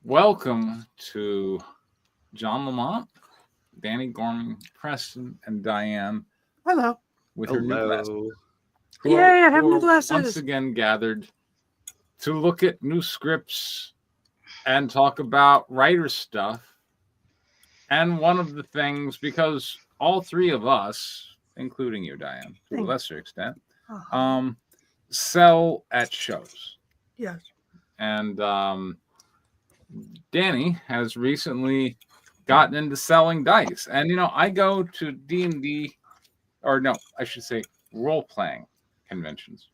Welcome to John Lamont, Danny Gorman, Preston, and Diane Hello. with her new glasses. Hello. Yay, I have new Once glasses. again gathered to look at new scripts and talk about writer stuff. And one of the things, because all three of us, including you, Diane, to a Thank- lesser extent, Uh-huh. sell at shows. Yes. And Danny has recently gotten into selling dice. And, you know, I go to D&D, or no, I should say role-playing conventions.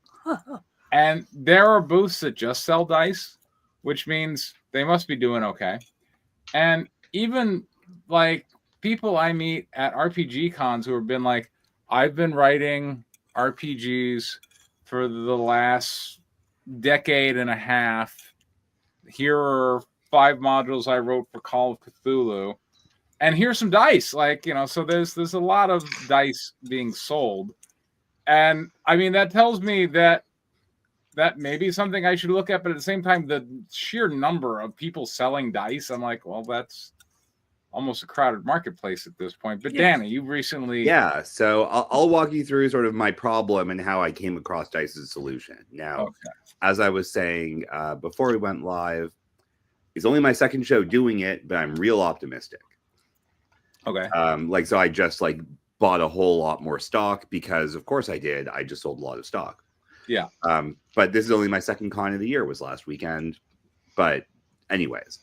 And there are booths that just sell dice, which means they must be doing okay. And even, like, people I meet at RPG cons who have been like, I've been writing RPGs for the last decade and a half. Here are 5 modules I wrote for Call of Cthulhu, and here's some dice. Like, you know, so there's a lot of dice being sold, and I mean that tells me that may be something I should look at. But at the same time, the sheer number of people selling dice, I'm like, well, that's almost a crowded marketplace at this point. But Yes. Danny, you recently, Yeah, so I'll walk you through sort of my problem and how I came across Dice's solution. Now, okay, as I was saying before we went live, it's only my second show doing it, but I'm real optimistic. okay, So I just bought a whole lot more stock because, of course, I did. I just sold a lot of stock. yeah, But this is only my second con of the year, was last weekend. But anyways,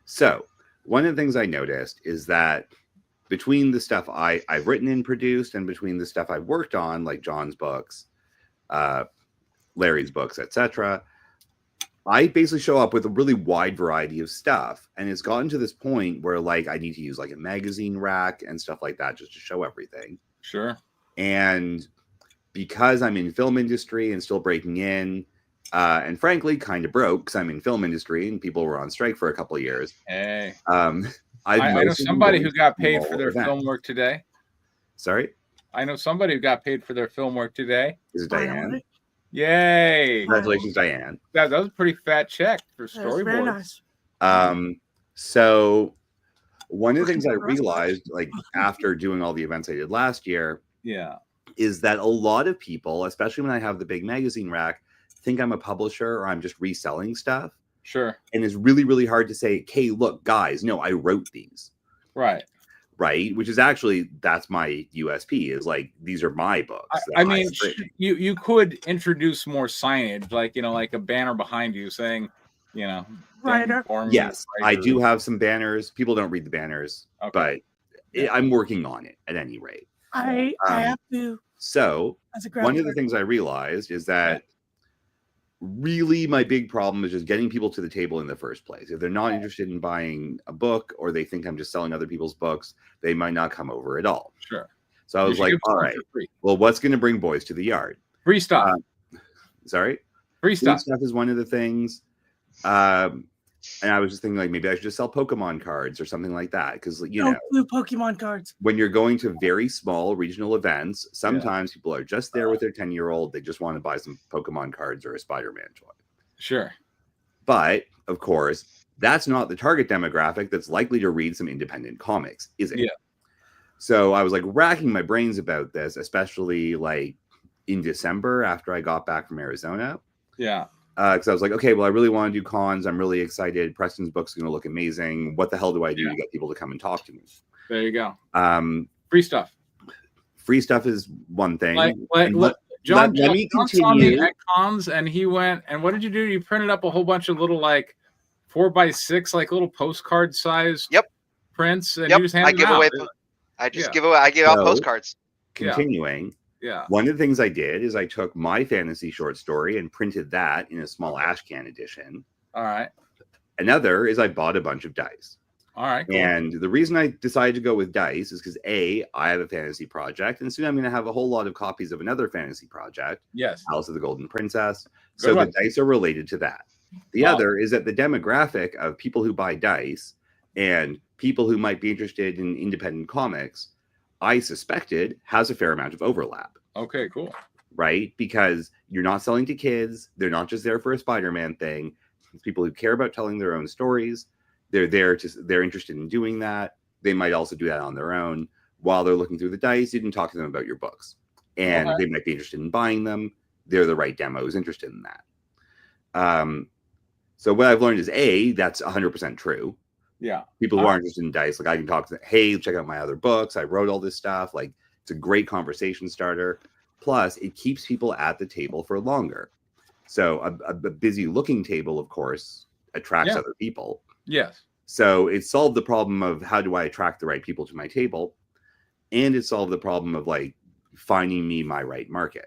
so one of the things I noticed is that between the stuff I've written and produced and between the stuff I've worked on, like John's books, Larry's books, etc., I basically show up with a really wide variety of stuff. And it's gotten to this point where I need to use a magazine rack and stuff like that just to show everything. sure, And because I'm in film industry and still breaking in, and frankly, kind of broke because I'm in film industry and people were on strike for a couple of years. hey, I know somebody who got paid for their film work today. Sorry? I know somebody who got paid for their film work today. Is it Diane? Yay! Congratulations, Diane. That was a pretty fat check for That's very storyboards. nice. So one of the things I realized, after doing all the events I did last year, Yeah. is that a lot of people, especially when I have the big magazine rack, think I'm a publisher or I'm just reselling stuff. Sure. And it's really, really hard to say, hey, look, guys, no, I wrote these. Right. Right. Which is actually, that's my USP, is these are my books. I mean, you could introduce more signage, like a banner behind you saying, Writer. Yes, I do have some banners. People don't read the banners, Okay. but I'm working on it at any rate. I have to. So As a one of the things I realized is that really my big problem is just getting people to the table in the first place. If they're not interested in buying a book or they think I'm just selling other people's books, they might not come over at all. Sure. So I was like, all right, well, what's going to bring boys to the yard? Free stuff. Sorry? Free stuff. Free stuff is one of the things. And I was just thinking maybe I should just sell Pokemon cards or something like that. Because, Don't do Pokemon cards. when you're going to very small regional events, sometimes people are just there with their 10-year-old. They just want to buy some Pokemon cards or a Spider-Man toy. Sure. But, of course, that's not the target demographic that's likely to read some independent comics, is it? Yeah. So I was racking my brains about this, especially in December after I got back from Arizona. Yeah. Because I was like, okay, well, I really want to do cons. I'm really excited. Preston's book's going to look amazing. What the hell do I do to get people to come and talk to me? There you go. Free stuff. Free stuff is one thing. John let me saw me continue. at cons, and he went, and what did you do? You printed up a whole bunch of little 4x6 little postcard size prints, and you just handed them out. I give out postcards. Continuing. Yeah. One of the things I did is I took my fantasy short story and printed that in a small ash can edition. All right. Another is I bought a bunch of dice. All right. Cool. And the reason I decided to go with dice is because I have a fantasy project, and soon I'm going to have a whole lot of copies of another fantasy project. Yes. Alice of the Golden Princess. Good So one. the dice are related to that. The other is that the demographic of people who buy dice and people who might be interested in independent comics, I suspected has a fair amount of overlap. Okay, cool. Right? Because you're not selling to kids. They're not just there for a Spider-Man thing. It's people who care about telling their own stories. they're interested in doing that. They might also do that on their own while they're looking through the dice. You can talk to them about your books, and they might be interested in buying them. They're the right demos interested in that. So what I've learned is that's 100% true. Yeah. People who are interested in dice, like I can talk to them, hey, check out my other books. I wrote all this stuff. Like it's a great conversation starter. Plus, it keeps people at the table for longer. So a busy looking table, of course, attracts other people. Yes. So it solved the problem of how do I attract the right people to my table, and it solved the problem of like finding me my right market.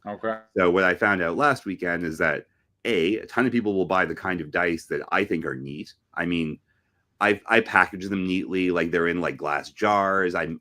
Okay. So what I found out last weekend is that a ton of people will buy the kind of dice that I think are neat. I mean, I package them neatly, like they're in like glass jars. I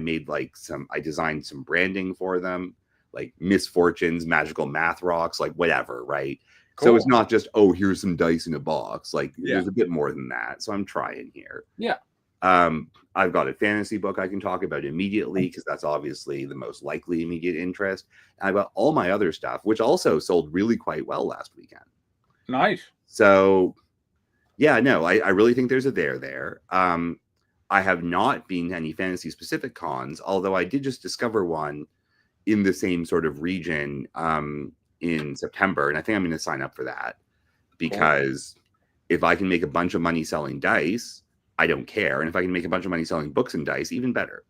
made like I designed some branding for them, like misfortunes, magical math rocks, like whatever, right? Cool. So it's not just, oh, here's some dice in a box. Like there's a bit more than that. So I'm trying here. Yeah. I've got a fantasy book I can talk about immediately because that's obviously the most likely immediate interest. And I've got all my other stuff, which also sold really quite well last weekend. Nice. So yeah, no, I really think there's a there. I have not been to any fantasy specific cons, although I did just discover one in the same sort of region in September. And I think I'm going to sign up for that because if I can make a bunch of money selling dice, I don't care. And if I can make a bunch of money selling books and dice, even better.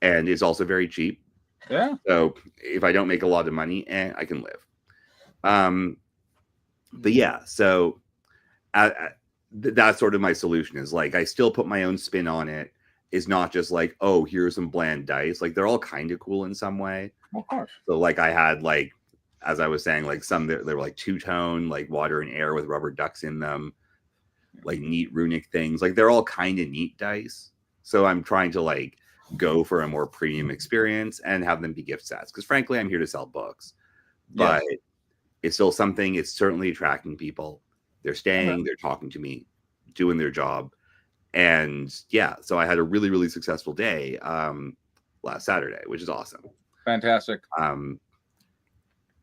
And it's also very cheap. Yeah. So if I don't make a lot of money, I can live. But yeah, so that's sort of my solution is like, I still put my own spin on it. It's not just like, oh, here's some bland dice. Like they're all kind of cool in some way. Of course. So like I had like, as I was saying, like some, they were like two-tone, like water and air with rubber ducks in them, like neat runic things. Like they're all kind of neat dice. So I'm trying to like go for a more premium experience and have them be gift sets. Because frankly, I'm here to sell books. But it's still something, it's certainly attracting people. They're staying, they're talking to me, doing their job. And yeah, so I had a really, really successful day last Saturday, which is awesome. Fantastic.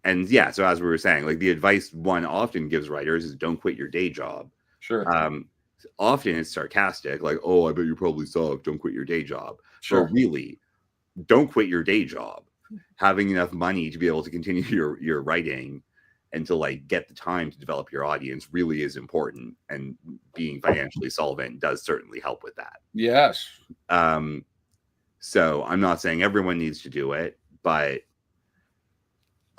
And yeah, so as we were saying, like the advice one often gives writers is don't quit your day job. Sure. Often it's sarcastic, like, oh, I bet you probably suck. Don't quit your day job. Sure. But really, don't quit your day job. Having enough money to be able to continue your writing and to like get the time to develop your audience really is important. And being financially solvent does certainly help with that. Yes. So I'm not saying everyone needs to do it, but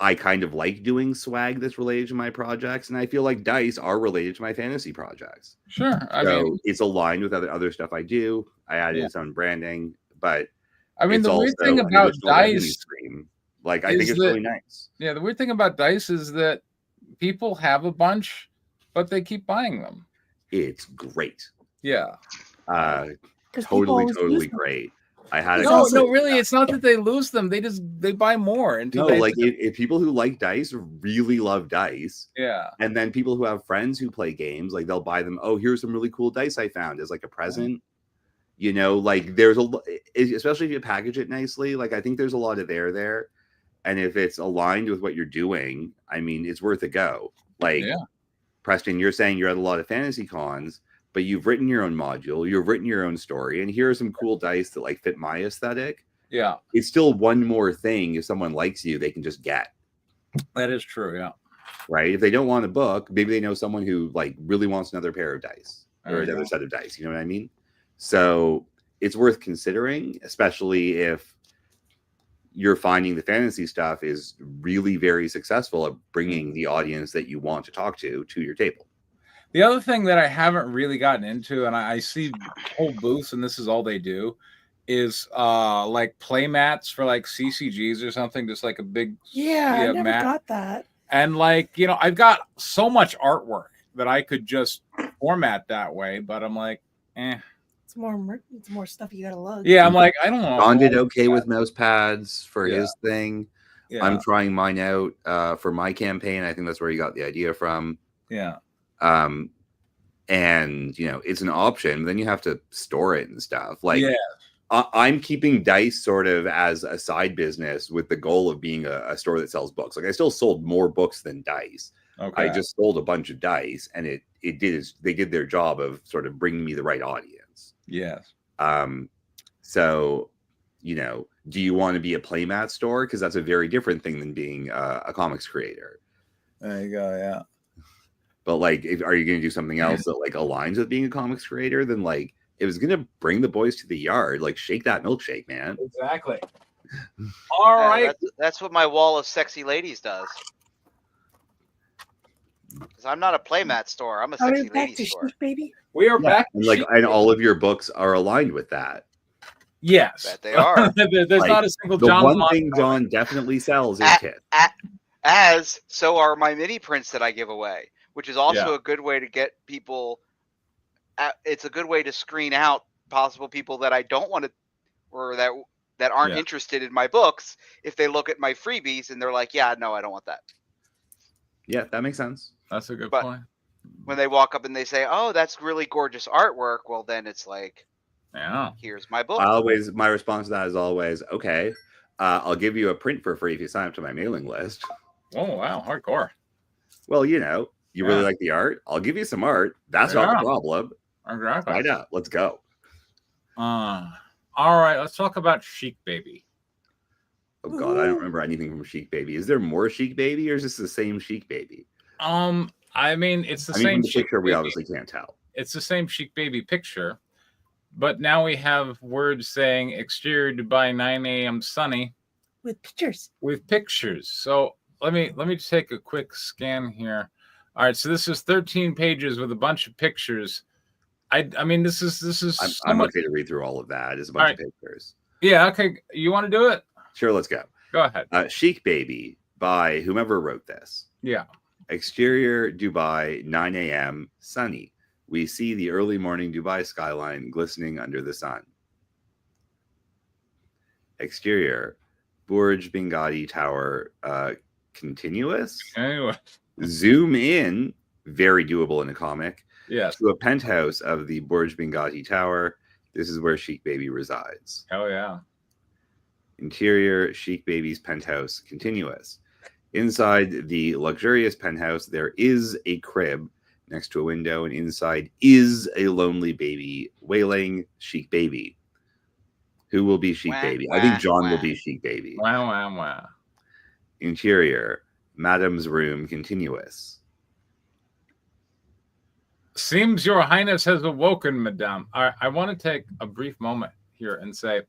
I kind of like doing swag that's related to my projects, and I feel like dice are related to my fantasy projects. Sure. I So mean, it's aligned with other stuff I do. I added its own branding, but I mean, it's the weird also thing an about additional revenue dice, stream. Like I think it's really nice. Yeah, the weird thing about dice is that people have a bunch, but they keep buying them. It's great. Yeah. Totally great. I had no, really, it's not that they lose them. They buy more. No, like if people who like dice really love dice. Yeah. And then people who have friends who play games, like they'll buy them. Oh, here's some really cool dice I found as like a present. You know, like there's especially if you package it nicely. Like I think there's a lot of there. And if it's aligned with what you're doing, I mean, it's worth a go. Like Preston, you're saying you're at a lot of fantasy cons, but you've written your own module, you've written your own story, and here are some cool dice that like fit my aesthetic. Yeah. It's still one more thing if someone likes you, they can just get. That is true, yeah. Right? If they don't want a book, maybe they know someone who like really wants another pair of dice or another set of dice. You know what I mean? So it's worth considering, especially if you're finding the fantasy stuff is really very successful at bringing the audience that you want to talk to your table. The other thing that I haven't really gotten into, and I see whole booths, and this is all they do, is like play mats for like CCGs or something, just like a big I never got that. And like, you know, I've got so much artwork that I could just format that way, but I'm like, It's more stuff you gotta lug. Yeah, I'm like, I don't know. John did okay with mouse pads for his thing. Yeah. I'm trying mine out for my campaign. I think that's where he got the idea from. Yeah. And you know, it's an option. Then you have to store it and stuff. Like, I'm keeping dice sort of as a side business with the goal of being a store that sells books. Like, I still sold more books than dice, Okay. I just sold a bunch of dice, and they did their job of sort of bringing me the right audience. Yes. So, do you want to be a playmat store? Because that's a very different thing than being a comics creator. There you go. Yeah. But like, are you going to do something else that like aligns with being a comics creator? Then like, it was going to bring the boys to the yard. Like, shake that milkshake, man. Exactly. All right. That's what my wall of sexy ladies does. Because I'm not a playmat store. I'm a Are we sexy back lady to store. Chic Baby? We are back. And all of your books are aligned with that. Yes. Bet they are. There's not a single The John. one thing John definitely sells is tits. As so are my mini prints that I give away, which is also a good way to get people. It's a good way to screen out possible people that I don't want to, or that aren't interested in my books. If they look at my freebies and they're like, "Yeah, no, I don't want that." Yeah, that makes sense. That's a good point. When they walk up and they say, "Oh, that's really gorgeous artwork," well, then it's like, yeah, here's my book. My response to that is always, okay, I'll give you a print for free if you sign up to my mailing list. Oh, wow. Hardcore. Well, you really like the art. I'll give you some art. That's not the problem. Exactly. Right up. Let's go. All right. Let's talk about Chic Baby. Oh, God. I don't remember anything from Chic Baby. Is there more Chic Baby or is this the same Chic Baby? I mean, it's the same from the picture. We obviously can't tell. It's the same Chic Baby picture, but now we have words saying exterior Dubai 9 a.m. sunny with pictures. So let me take a quick scan here. All right, so this is 13 pages with a bunch of pictures. I mean, this is. I'm okay to read through all of that. It's a bunch of pictures. Yeah. Okay. You want to do it? Sure. Let's go. Go ahead. Chic Baby by whomever wrote this. Yeah. Exterior Dubai 9 a.m. sunny. We see the early morning Dubai skyline glistening under the sun. Exterior Burj Benghazi Tower continuous. Anyway. Zoom in, very doable in a comic. Yes. To a penthouse of the Burj Benghazi Tower. This is where Chic Baby resides. Oh, yeah. Interior Chic Baby's penthouse continuous. Inside the luxurious penthouse, there is a crib next to a window, and inside is a lonely baby wailing Chic Baby. Who will be Chic Baby? I think John will be Chic Baby. Wow. Interior, Madame's room continuous. Seems your highness has awoken, madame. I want to take a brief moment here and say,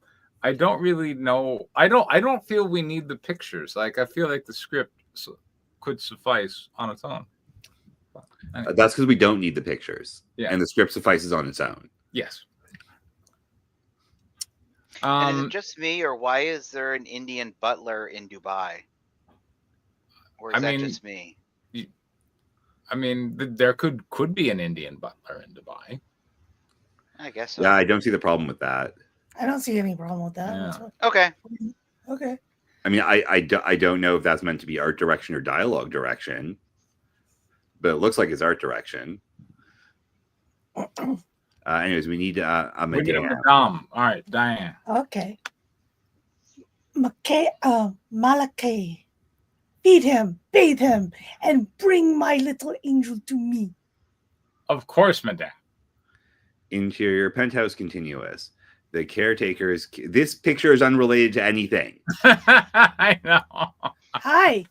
I don't really know. I don't feel we need the pictures. Like, I feel like the script could suffice on its own. Anyway. That's because we don't need the pictures. Yeah. And the script suffices on its own. Yes. And is it just me, or why is there an Indian butler in Dubai? Or is that just me? I mean, there could be an Indian butler in Dubai. I guess so. Yeah, I don't see the problem with that. I don't see any problem with that. Yeah. Okay. I mean, I don't know if that's meant to be art direction or dialogue direction, but it looks like it's art direction. Anyways, we need a madame. All right, Diane. Okay. Malachi. Feed him, bathe him, and bring my little angel to me. Of course, madame. Interior penthouse continuous. The caretakers. This picture is unrelated to anything. I know. Hi.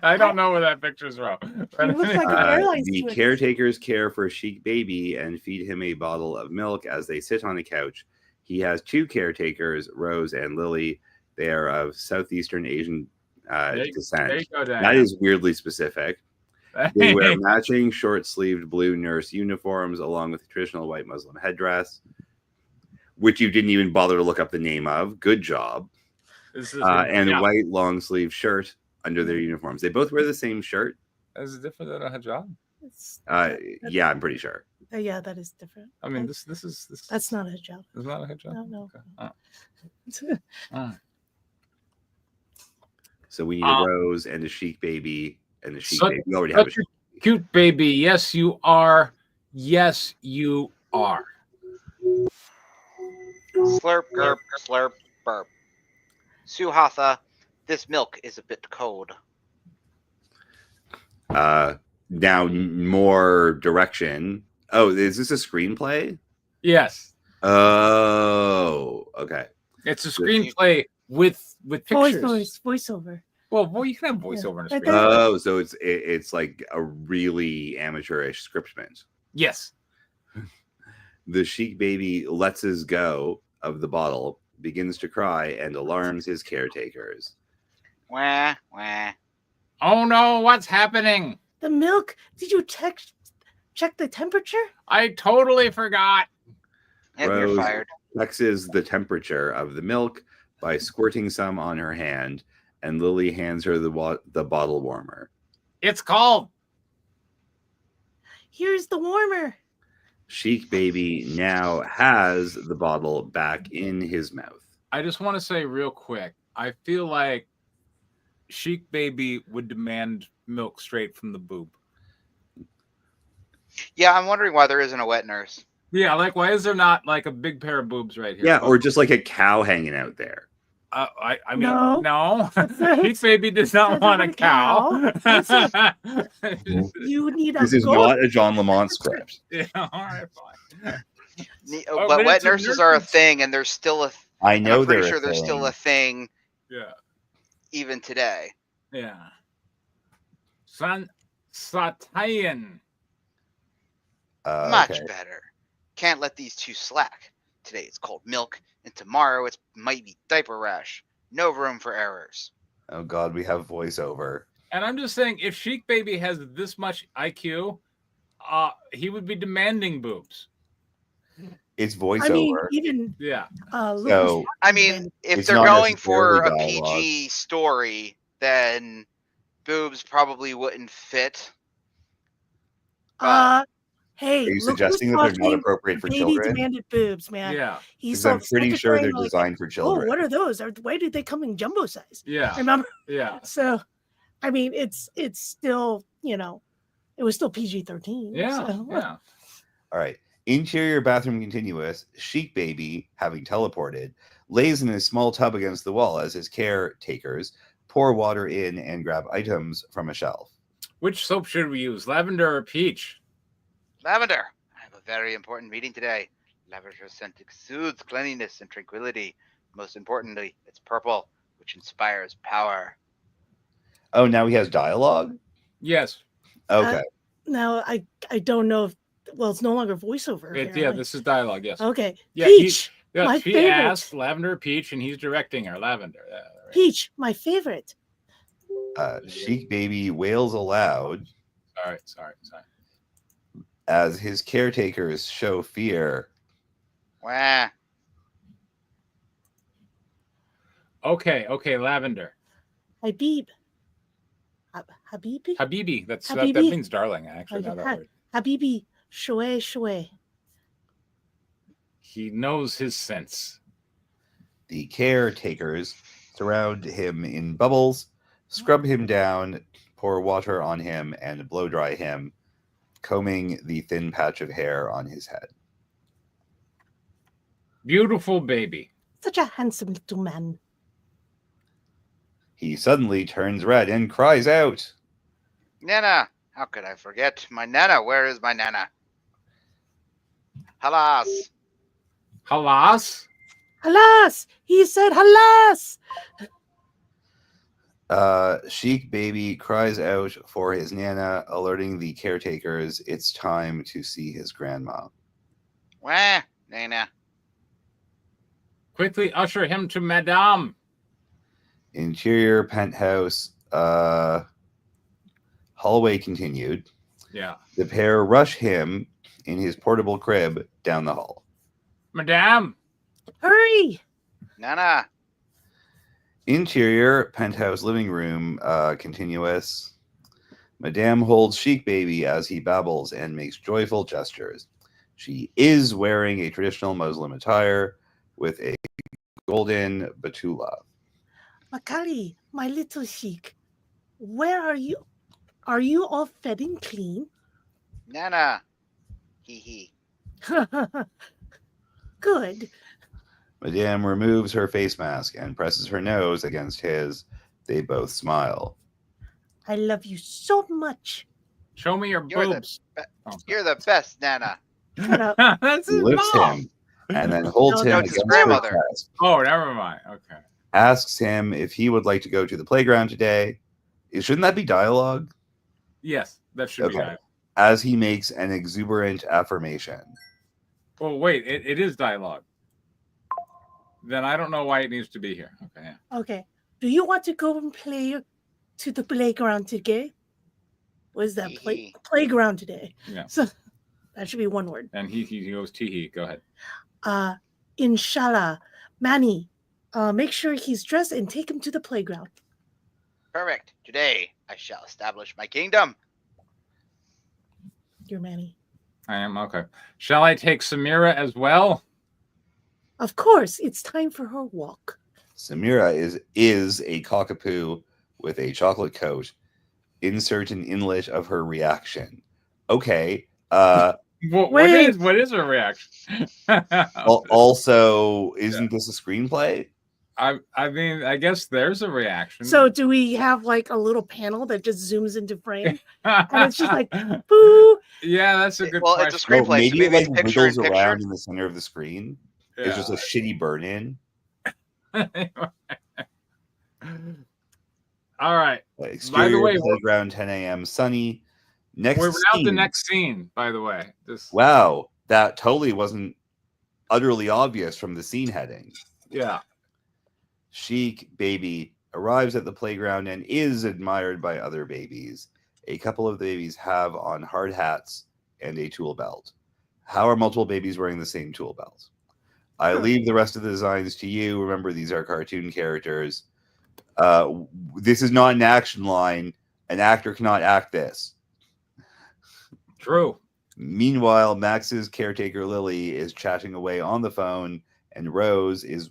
I don't know where that picture's from. It looks like an airline the caretakers care for Chic Baby and feed him a bottle of milk as they sit on a couch. He has two caretakers, Rose and Lily. They are of Southeastern Asian descent. That is weirdly specific. They wear matching short-sleeved blue nurse uniforms along with the traditional white Muslim headdress, which you didn't even bother to look up the name of. Good job. And a white long-sleeve shirt under their uniforms. They both wear the same shirt. Is it different than a hijab? Yeah, I'm pretty sure. Yeah, that is different. I mean, this is that's not a hijab. It's not a hijab. No. Okay. So we need a Rose and a Chic Baby and a Chic Baby. We already have a cute baby. Yes, you are. Yes, you are. Slurp, gurp, slurp, burp. Suhatha, this milk is a bit cold. Now more direction. Oh, is this a screenplay? Yes. Oh, okay. It's a screenplay with pictures. Voiceover. Well, you can have voiceover in a Right screenplay. there. Oh, so it's like a really amateurish scriptment. Yes. The Sheik baby lets his go of the bottle, begins to cry, and alarms his caretakers. Wah, wah. Oh no, what's happening? The milk. Did you check the temperature? I totally forgot. And you're Rose fired. checks the temperature of the milk by squirting some on her hand, and Lily hands her the bottle warmer. It's cold. Here's the warmer. Sheik baby now has the bottle back in his mouth. I just want to say real quick, I feel like Sheik baby would demand milk straight from the boob. Yeah, I'm wondering why there isn't a wet nurse. Yeah, like why is there not like a big pair of boobs right here? Yeah, or just like a cow hanging out there. I mean, No. no. Sheik baby does not want a cow. You need a This is goat. not a John Lamont script. Yeah, all right, fine. Oh, But but wet it's a nurses are a nurse. thing, and there's still a. I know I'm pretty they're sure a there's still thing. a thing Yeah, even today. yeah. Satayan. Much Okay. better. Can't let these two slack. Today it's called milk, and tomorrow it's might be diaper rash. No room for errors. Oh God, we have voiceover. And I'm just saying, if Sheik baby has this much IQ, he would be demanding boobs. It's voiceover. I mean, even Yeah. Lucas. So I mean, if It's they're not going for a necessarily dialogue. PG story, then boobs probably wouldn't fit. Hey, are you look suggesting who's that they're not watching appropriate for Baby children? demanded boobs, man. Yeah. He Because saw I'm pretty sure they're designed for Oh, children. what are those? Why did they come in jumbo size? Yeah. Remember? Yeah. So, I mean, it's still, it was still PG-13. Yeah. So. Yeah. All right. Interior bathroom continuous. Sheik baby, having teleported, lays in a small tub against the wall as his caretakers pour water in and grab items from a shelf. Which soap should we use, lavender or peach? Lavender. I have a very important meeting today. Lavender scent exudes cleanliness and tranquility. Most importantly, it's purple, which inspires power. Oh, now he has dialogue? Yes. Okay. Now, I don't know if, well, it's no longer voiceover. Yeah, apparently. this is dialogue. Yes. Okay. Yeah, Peach. Yeah, My she favorite. asked lavender or peach, and he's directing her. Lavender. Yeah, right. Peach, my favorite. Sheik baby wails aloud Sorry. as his caretakers show fear. Wah. Okay, lavender. Habib. Habibi? Habibi. That Habibi. means darling. Actually, now that word. Habibi. Shwe. He knows his sense. The caretakers surround him in bubbles, scrub him down, pour water on him, and blow dry him, combing the thin patch of hair on his head. Beautiful baby. Such a handsome little man. He suddenly turns red and cries out. Nana. How could I forget? My Nana. Where is my Nana? Halas. Halas. Alas! He said, alas! Sheik baby cries out for his Nana, alerting the caretakers it's time to see his grandma. Wah. Nana. Quickly usher him to Madame. Interior penthouse hallway continued. Yeah. The pair rush him in his portable crib down the hall. Madame. Hurry! Nana. Interior penthouse living room continuous. Madame holds Sheik baby as he babbles and makes joyful gestures. She is wearing a traditional Muslim attire with a golden batula. Makali, my little Sheik, where are you? Are you all fed and clean? Nana. Hee. Good. Madame removes her face mask and presses her nose against his. They both smile. I love you so much. Show me your You're the boobs. Oh. You're the best, Nana. Shut up. That's He his lifts mom. him and then holds No, him it's his against her grandmother. chest. Oh, never mind. Okay. Asks him if he would like to go to the playground today. Shouldn't that be dialogue? Yes, that should be Okay. dialogue. As he makes an exuberant affirmation. Oh, wait, it is dialogue. Then I don't know why it needs to be here. Okay. Yeah. Okay. Do you want to go and play to the playground today? What is that? Tee-hee. Playground today. Yeah. So that should be one word. And he goes tee. Go ahead. Inshallah. Manny, make sure he's dressed and take him to the playground. Perfect. Today I shall establish my kingdom. You're Manny. I am okay. Shall I take Samira as well? Of course, it's time for her walk. Samira is a cockapoo with a chocolate coat. Insert an inlet of her reaction. Okay. What is her reaction? Also, isn't this a screenplay? I mean, I guess there's a reaction. So do we have like a little panel that just zooms into frame? And it's just like, boo. Yeah, that's a good Well, question. it's a screenplay. Maybe so it maybe like it's picture in wiggles picture. around in the center of the screen. It's just a shitty burn in. All right. Exterior By the way, playground, 10 a.m. sunny. Next we're out the scene. next scene, by the way. Wow, that totally wasn't utterly obvious from the scene heading. Yeah. Chic baby arrives at the playground and is admired by other babies. A couple of the babies have on hard hats and a tool belt. How are multiple babies wearing the same tool belt? I leave the rest of the designs to you. Remember, these are cartoon characters. This is not an action line. An actor cannot act this. True. Meanwhile, Max's caretaker Lily is chatting away on the phone, and Rose is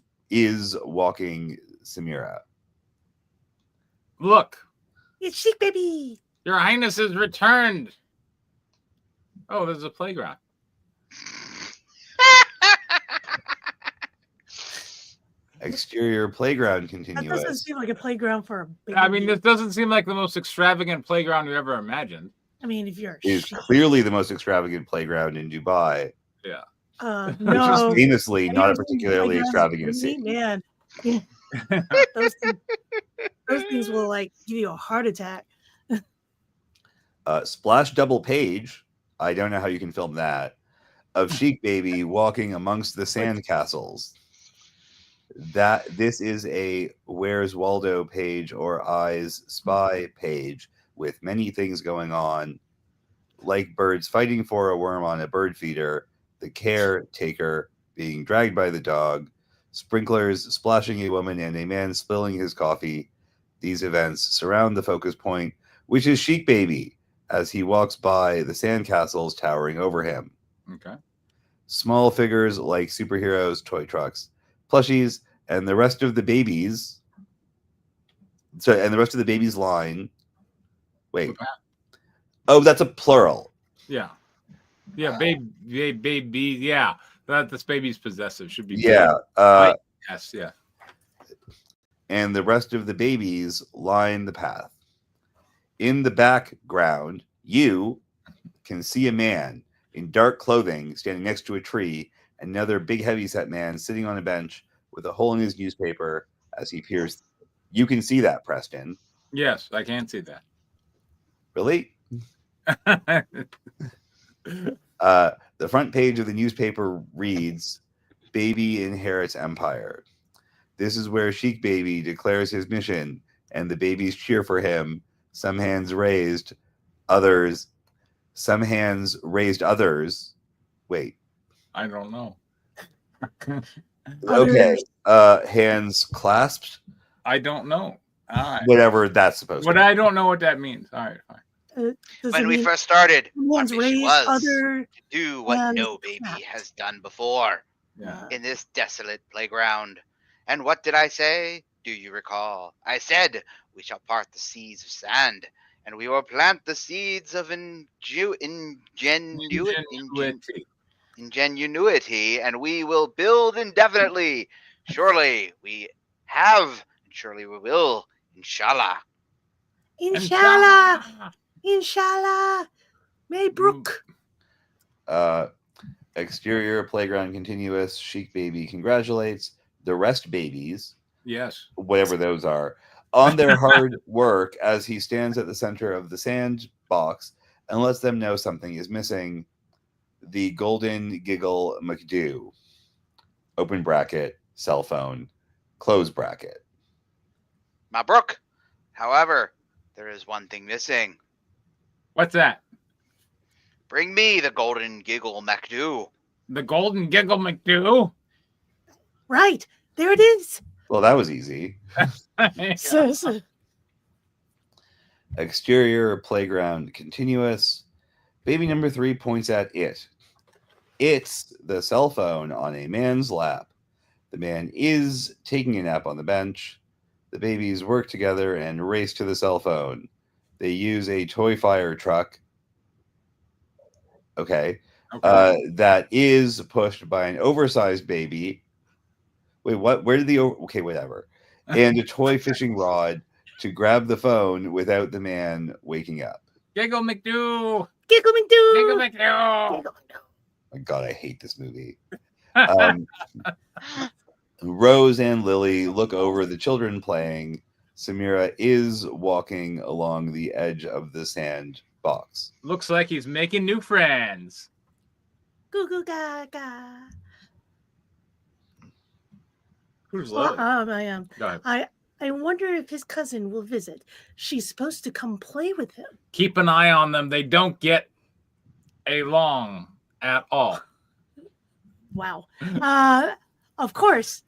walking Samira. Look, It's Chic Baby. Your Highness has returned. Oh, there's a playground. Exterior playground That doesn't continuous. seem like a playground for a baby. I mean, this doesn't seem like the most extravagant playground you ever imagined. I mean, if you're a Is sheep. clearly the most extravagant playground in Dubai, Yeah. which No. is famously Have not you a ever seen particularly playgrounds extravagant in Germany? city. Man. Yeah. those things will like give you a heart attack. Splash double page. I don't know how you can film that. Of Chic Baby walking amongst the sandcastles. This is a Where's Waldo page or Eyes Spy page with many things going on, like birds fighting for a worm on a bird feeder, the caretaker being dragged by the dog, sprinklers splashing a woman, and a man spilling his coffee. These events surround the focus point, which is Chic Baby, as he walks by the sandcastles towering over him. Okay. Small figures like superheroes, toy trucks, plushies, and the rest of the babies. And the rest of the babies line. Wait. Oh, that's a plural. Yeah. Yeah, baby. Yeah. This baby's possessive. Should be. Yeah. Yes, yeah. And the rest of the babies line the path. In the background, you can see a man in dark clothing standing next to a tree, another big heavyset man sitting on a bench with a hole in his newspaper as he peers. You can see that, Preston. Yes, I can see that. Really? The front page of the newspaper reads, Baby inherits empire. This is where Chic Baby declares his mission, and the babies cheer for him. Some hands raised, others. Some hands raised, others. Wait. I don't know. Okay. Hands clasped. I don't know. All right. Whatever that's supposed But to be. I don't know what that means. All right, fine. When we first started, our hands mission raised, was other to do what hands no baby clapped. has done before Yeah. in this desolate playground. And what did I say? Do you recall? I said, we shall part the seas of sand, and we will plant the seeds of ingenuity, and we will build indefinitely. Surely we have, and surely we will, inshallah. Inshallah. Inshallah. Maybrook. Exterior playground continuous. Chic baby congratulates the rest babies, Yes. whatever those are, on their hard work as he stands at the center of the sandbox and lets them know something is missing. The golden giggle McDo. Open bracket, cell phone, close bracket. Mabruk. However, there is one thing missing. What's that? Bring me the golden giggle McDo. The golden giggle McDo? Right. There it is. Well, that was easy. So, Exterior playground continuous. Baby number 3 points at it. It's the cell phone on a man's lap. The man is taking a nap on the bench. The babies work together and race to the cell phone. They use a toy fire truck. Okay. That is pushed by an oversized baby. Wait, what? Where did the... Okay, whatever. And a toy fishing rod to grab the phone without the man waking up. Giggle McDo. Giggle McDo. Giggle McDo. Giggle McDo. My God, I hate this movie. Rose and Lily look over the children playing. Samira is walking along the edge of the sandbox. Looks like he's making new friends. Goo goo gaga. Who's Well, Lily? Go ahead. I wonder if his cousin will visit. She's supposed to come play with him. Keep an eye on them. They don't get along at all. Wow. Of course,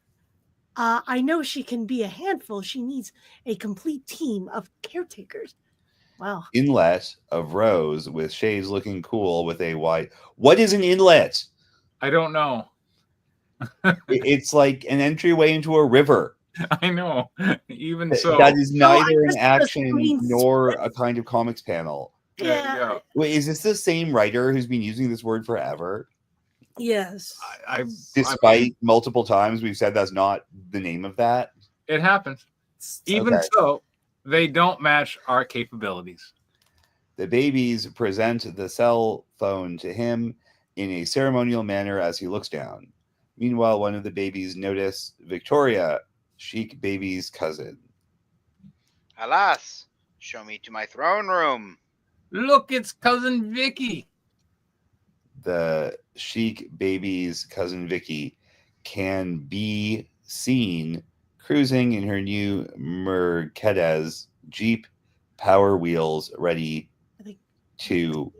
I know she can be a handful. She needs a complete team of caretakers. Wow. Inlet of Rose with shades looking cool with a wide... What is an inlet? I don't know. It's like an entryway into a river. I know. Even so. That is No, I neither an just action mean nor a kind of comics panel. There you go. Wait, is this the same writer who's been using this word forever? Yes. Despite multiple times we've said that's not the name of that. It happens. Even Okay. so, they don't match our capabilities. The babies present the cell phone to him in a ceremonial manner as he looks down. Meanwhile, one of the babies notice Victoria, Chic baby's cousin. Alas, show me to my throne room. Look, it's cousin Vicky. The Chic baby's cousin Vicky can be seen cruising in her new Mercedes Jeep, power wheels ready to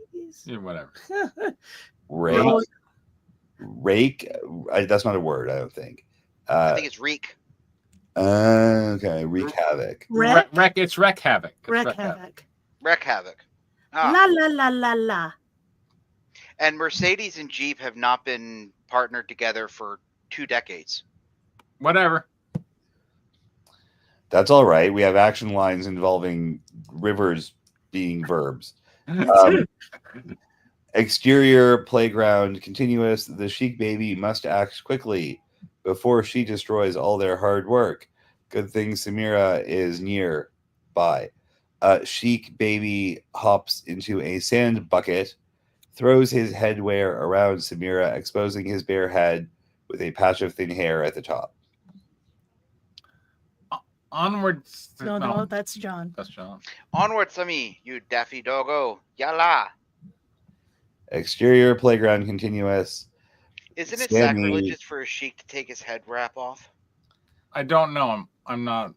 Yeah, whatever. rake. That's not a word, I don't think. I think it's reek. Okay, wreak havoc. It's wreck havoc. It's Wreck havoc. Wreck havoc. Ah. La la la la la. And Mercedes and Jeep have not been partnered together for 2 decades. Whatever. That's all right. We have action lines involving rivers being verbs. Exterior playground continuous. The Chic baby must act quickly before she destroys all their hard work. Good thing Samira is nearby. Chic baby hops into a sand bucket, throws his headwear around Samira, exposing his bare head with a patch of thin hair at the top. Onwards. No, that's John. That's John. Onward, Sammy, you daffy doggo. Yalla. Exterior playground continuous. Isn't it Sammy- sacrilegious for a Sheik to take his head wrap off? I don't know. I'm not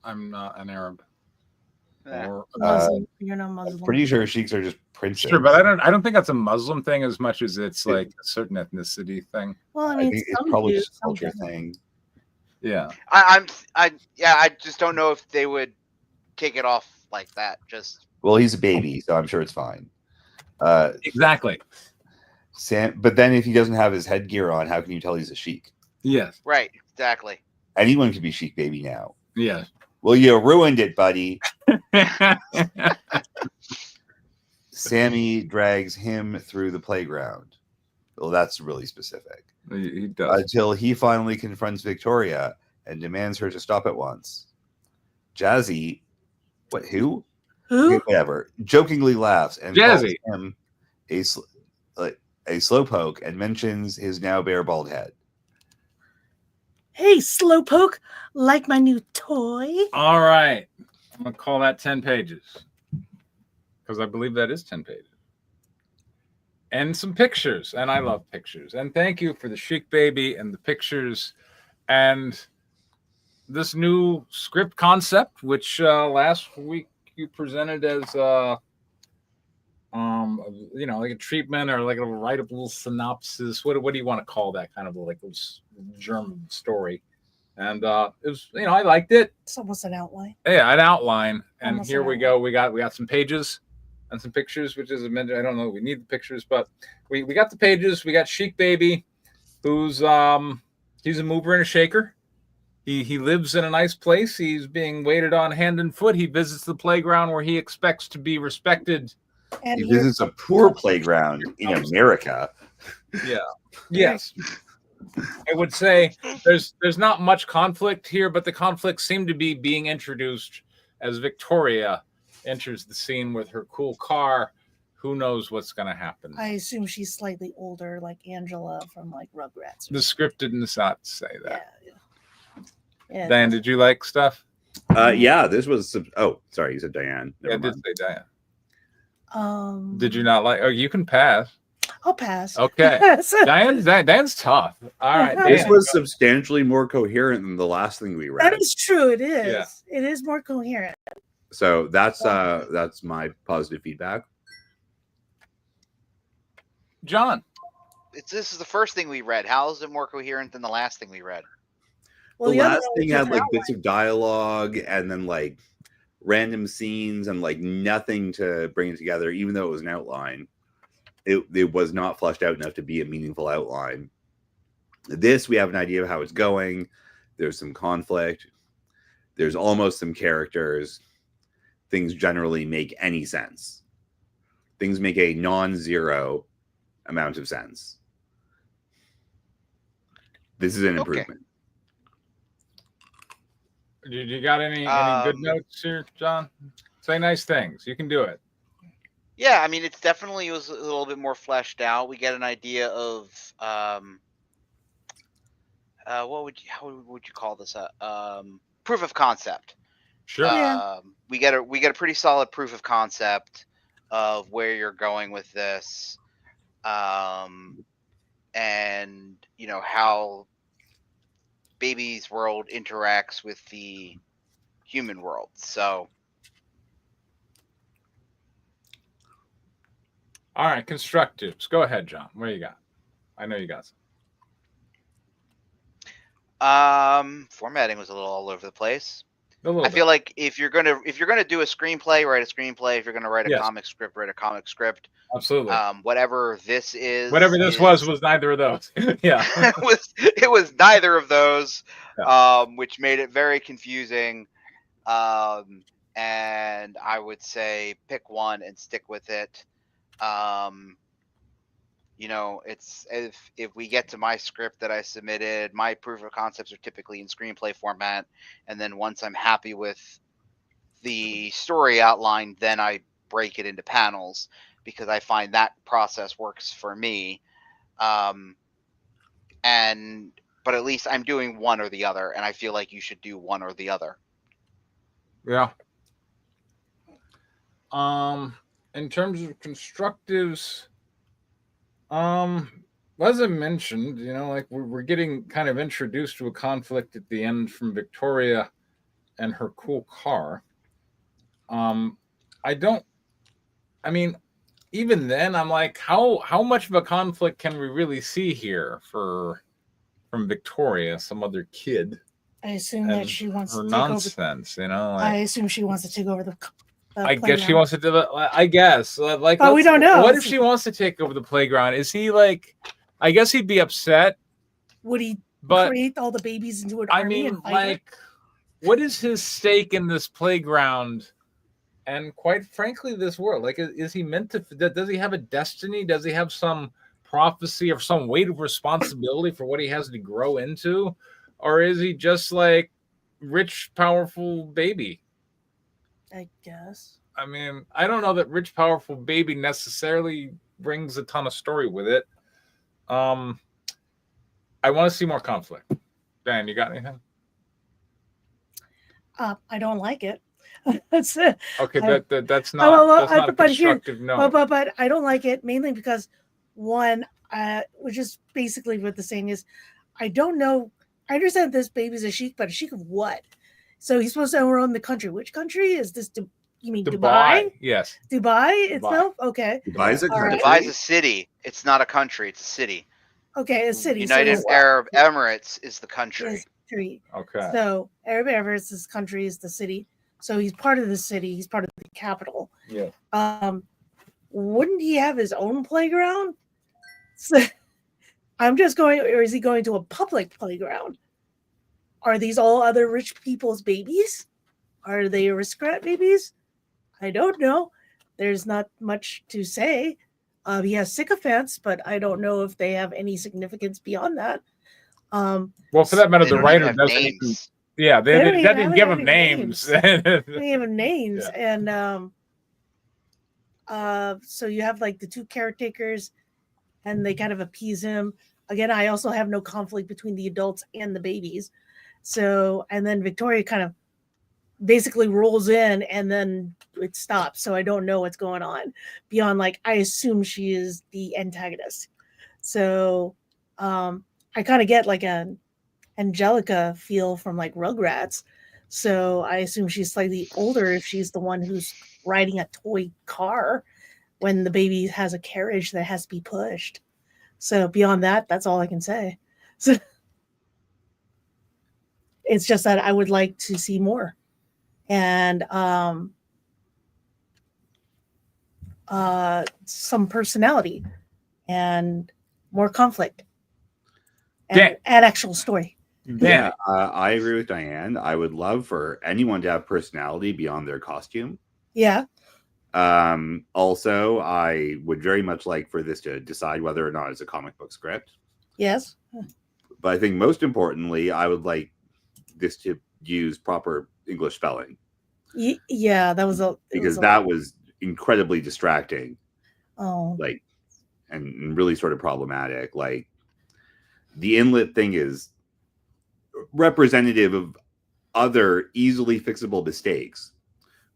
an Arab. Eh. Or Muslim. You're not Muslim. Pretty sure Sheiks are just princes. sure, but I don't think that's a Muslim thing as much as it's like a certain ethnicity thing. Well, I I mean, think it's some probably do, just a some culture don't. thing. Yeah. I just don't know if they would take it off like that. Just Well, he's a baby, so I'm sure it's fine. Exactly. But then if he doesn't have his headgear on, how can you tell he's a Sheik? Yes. right, exactly. Anyone can be Sheik baby now. Yes. Well, you ruined it, buddy. Sammy drags him through the playground. Well, that's really specific. He does. Until he finally confronts Victoria and demands her to stop at once. Jazzy, what, who? Who? Okay, whatever, jokingly laughs and Jazzy. calls him a slowpoke and mentions his now bare bald head. Hey, Slowpoke, like my new toy? All right. I'm going to call that 10 pages. Because I believe that is 10 pages. And some pictures. And I love pictures. And thank you for the Chic Baby and the pictures. And this new script concept, which last week you presented as like a treatment or like a write up little synopsis. What do you want to call that kind of like a German story? And it was, I liked it. It's almost an outline. Yeah, an outline. And Almost here an we go. We got some pages and some pictures, which is I don't know. We need the pictures, but we got the pages. We got Chic Baby, who's he's a mover and a shaker. He lives in a nice place. He's being waited on hand and foot. He visits the playground where he expects to be respected. And He visits a poor playground in America. Yeah. Yes. I would say there's not much conflict here, but the conflict seemed to be being introduced as Victoria enters the scene with her cool car. Who knows what's going to happen? I assume she's slightly older, like Angela from like Rugrats. The script did not say that. Yeah. Dan, did you like stuff? Yeah, this was. Oh, sorry, you said Diane. Yeah, I Never did mind. say Diane. Did you not like? Oh, you can pass. I'll pass. Okay. Diane's tough. All right. This Dan, was go. substantially more coherent than the last thing we read. That is true. It is. Yeah. It is more coherent. So that's my positive feedback. John. This is the first thing we read. How is it more coherent than the last thing we read? Well, The other last one thing was had just like an bits of dialogue and then like random scenes and like nothing to bring it together, even though it was an outline. It was not fleshed out enough to be a meaningful outline. This, we have an idea of how it's going. There's some conflict. There's almost some characters. Things generally make any sense. Things make a non-zero amount of sense. This is an improvement. You got any good notes here, John? Say nice things. You can do it. Yeah, I mean, it's definitely was a little bit more fleshed out. We get an idea of how would you call this? Proof of concept. Sure. We get a pretty solid proof of concept of where you're going with this, and how Baby's world interacts with the human world. So. All right, constructives. Go ahead, John. What do you got? I know you got some. Formatting was a little all over the place. I feel like if you're gonna do a screenplay, write a screenplay. If you're gonna write a comic script, write a comic script. Absolutely. Whatever this is. Whatever this was neither of those. Yeah. it was neither of those, Yeah. Which made it very confusing. And I would say pick one and stick with it. It's if we get to my script that I submitted, my proof of concepts are typically in screenplay format, and then once I'm happy with the story outline, then I break it into panels because I find that process works for me. But at least I'm doing one or the other, and I feel like you should do one or the other. Yeah. In terms of constructives, as I mentioned, like we're getting kind of introduced to a conflict at the end from Victoria and her cool car. Even then I'm like, how much of a conflict can we really see here from Victoria, some other kid? I assume that she wants her to take nonsense, I assume she wants to take over the I guess she wants to do it. I guess. But we don't know. What if she wants to take over the playground? Is he like? I guess he'd be upset. Would he But create all the babies into an I army? mean, like, what is his stake in this playground? And quite frankly, this world. Like, is he meant to? Does he have a destiny? Does he have some prophecy or some weight of responsibility for what he has to grow into, or is he just like rich, powerful baby? I guess. I mean, I don't know that rich, powerful baby necessarily brings a ton of story with it. I want to see more conflict. Dan, you got anything? I don't like it. That's it. Okay, that's well, not that's not a but here- constructive no. But I don't like it mainly because one, which is basically what the saying is, I don't know. I understand this baby's a sheik, but a sheik of what? So he's supposed to own the country. Which country is this? You mean Dubai? Yes. Dubai itself? Okay. Dubai's a All right. country. Dubai's a city. It's not a country. It's a city. Okay, a city. United so Arab Emirates is the country. is country. Okay. So Arab Emirates, this country is the city. So he's part of the city. He's part of the capital. Yeah. Wouldn't he have his own playground? So, I'm just going, or is he going to a public playground? Are these all other rich people's babies? Are they aristocrat babies? I don't know. There's not much to say. He has sycophants, but I don't know if they have any significance beyond that. Well, for that matter, They the don't writer even have doesn't even. names. Yeah, They don't they even didn't have give them any names. They have names, Yeah. and so you have like the two caretakers, and they kind of appease him. Again, I also have no conflict between the adults and the babies. So, and then Victoria kind of basically rolls in, and then it stops. So I don't know what's going on beyond, like, I assume she is the antagonist. So I kind of get like an Angelica feel from like Rugrats. So I assume she's slightly older if she's the one who's riding a toy car when the baby has a carriage that has to be pushed. So beyond that, that's all I can say. So it's just that I would like to see more. And some personality and more conflict and actual story. Yeah, I agree with Diane. I would love for anyone to have personality beyond their costume. Yeah. Also, I would very much like for this to decide whether or not it's a comic book script. Yes. But I think most importantly, I would like this to use proper English spelling. Yeah, that was because that was incredibly distracting. Oh. Like, and really sort of problematic. Like, the inlet thing is representative of other easily fixable mistakes.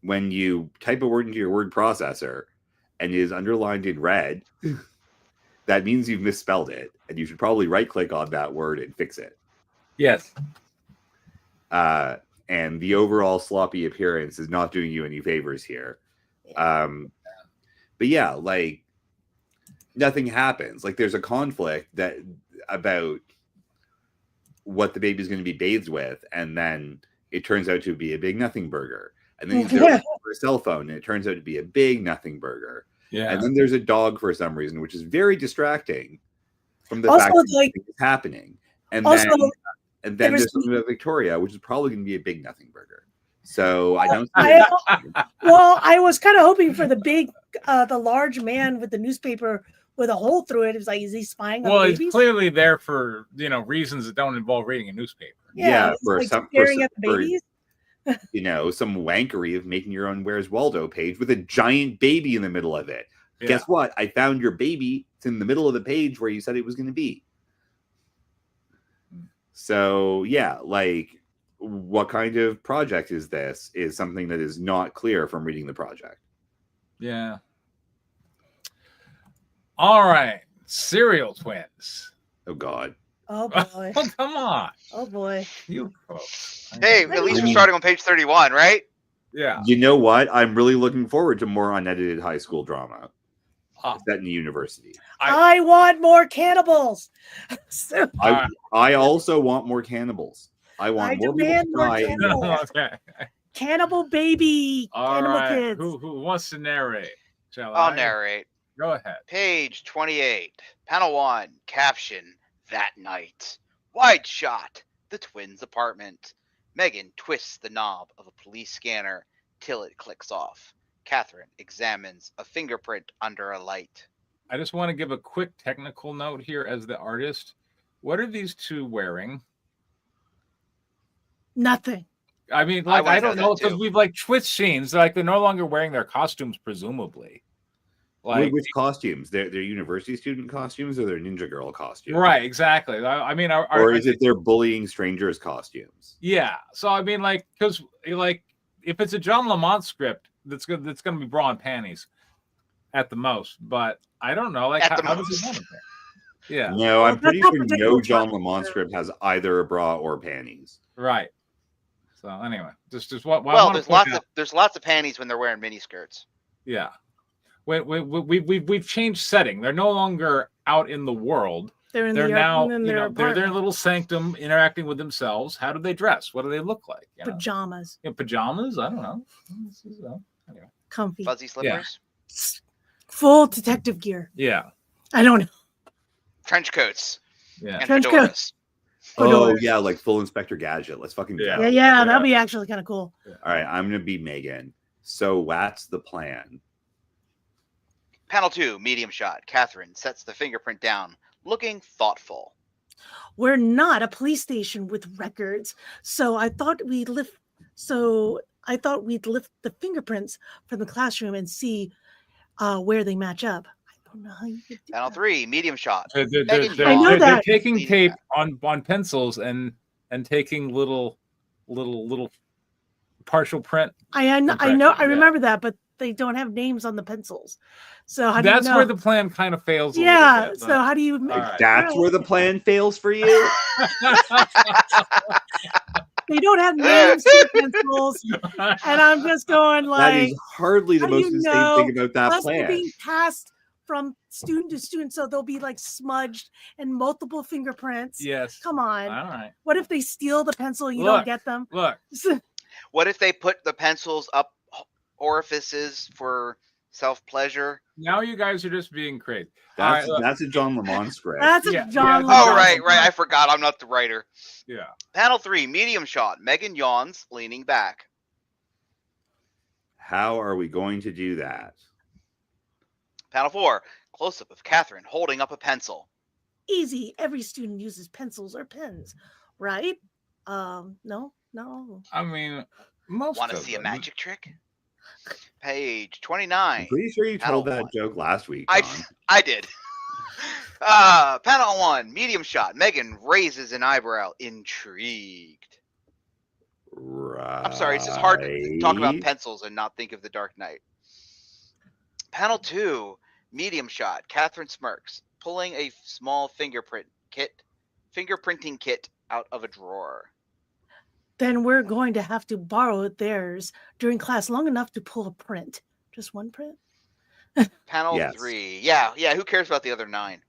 When you type a word into your word processor and it is underlined in red, that means you've misspelled it, and you should probably right-click on that word and fix it. Yes. And the overall sloppy appearance is not doing you any favors here. But yeah, like, nothing happens. Like, there's a conflict that about what the baby's going to be bathed with, and then it turns out to be a big nothing burger. And then there's a cell phone, and it turns out to be a big nothing burger. Yeah. And then there's a dog for some reason, which is very distracting from the Also, fact that like, it's happening. And also, then there was there's something about Victoria, which is probably going to be a big nothing burger. So I don't. Well, I was kind of hoping for the big, the large man with the newspaper with a hole through it. It's like, is he spying on babies? It's clearly there for reasons that don't involve reading a newspaper. Yeah, it's for like some staring at the babies. some wankery of making your own Where's Waldo page with a giant baby in the middle of it. Yeah. Guess what? I found your baby. It's in the middle of the page where you said it was going to be. So yeah, like, what kind of project is this? Is something that is not clear from reading the project. Yeah. All right, Serial Twins. Oh God. Oh boy. Oh, come on, Oh boy. you folks. Hey, at least we're starting on page 31, right? Yeah. You know what? I'm really looking forward to more unedited high school drama set in the university. I want more cannibals. So, I also want more cannibals. I want more people demand to more die. cannibals. Okay. Cannibal baby. All Cannibal right. kids. Who wants to narrate? Shall I'll I? narrate. Go ahead. Page 28, panel 1, caption, that night. Wide shot, the twins' apartment. Megan twists the knob of a police scanner till it clicks off. Catherine examines a fingerprint under a light. I just want to give a quick technical note here as the artist. What are these two wearing? Nothing. I mean, I like, wanna I know don't know, that, because too. we've like switched scenes. Like, they're no longer wearing their costumes, presumably. Like, Which costumes? They're university student costumes or their ninja girl costumes? right, exactly. I mean, Or is it their bullying strangers costumes? yeah. So I mean, like, because like, if it's a John Lamont script, that's going to be bra and panties at the most. But I don't know, like, At the how does most. it want it there? Yeah, No, Well, I'm that's pretty how sure particular no John John Lamont is. script has either a bra or panties. right. So anyway, just what I Well, want to point out. there's lots of panties when they're wearing mini skirts. Yeah, we've changed setting. They're no longer out in the world. They're in They're the now, in you their know, they're their apartment. little sanctum, interacting with themselves. How do they dress? What do they look like? You know? Pajamas, In pajamas? I don't know. Anyway. comfy, Fuzzy slippers, full detective gear. Yeah, I don't know. trench coats, yeah. and Trench fedoras. Oh Fedora. yeah, like full Inspector Gadget. Let's fucking Yeah. go. Yeah, that'd be actually kind of cool. All right, I'm gonna be Megan. So what's the plan? Panel 2, medium shot. Catherine sets the fingerprint down, looking thoughtful. We're not a police station with records, so I thought we'd lift. So I thought we'd lift the fingerprints from the classroom and see where they match up. I don't know how you could do Panel that. 3, medium shot. They're I know they're that. taking Leaning tape back. on pencils and taking little partial print. I know, Impression, I remember that, but they don't have names on the pencils. So how do That's you know? where the plan kind of fails. yeah. A little bit, So how do you? All right. That's where the plan fails for you. They don't have names to the pencils, and I'm just going That like, is hardly the how do most you insane know? thing about that plus they're plan. being passed from student to student, so they'll be like smudged and multiple fingerprints. Yes. Come on. All right. What if they steal the pencil and you Look. don't get them? Look. What if they put the pencils up orifices for self-pleasure? Now you guys are just being crazy. All That's right, look. that's a John Lamont script. That's Yeah, a John. yeah, Oh, John right. Lamont. I forgot. I'm not the writer. Yeah. Panel 3, medium shot. Megan yawns, leaning back. How are we going to do that? Panel 4, close-up of Catherine holding up a pencil. Easy. Every student uses pencils or pens, right? No. I mean, most Want to of see a them. magic trick? Page I'm 29. pretty sure you Panel told that one. joke last week, I John. I did. Panel 1, medium shot. Megan raises an eyebrow, intrigued. Right. I'm sorry, it's just hard to talk about pencils and not think of the Dark Knight. Panel 2, medium shot. Catherine smirks, pulling a small fingerprinting kit out of a drawer. Then we're going to have to borrow theirs during class long enough to pull a print. Just one print? Panel Yes. 3, yeah. Who cares about the other 9?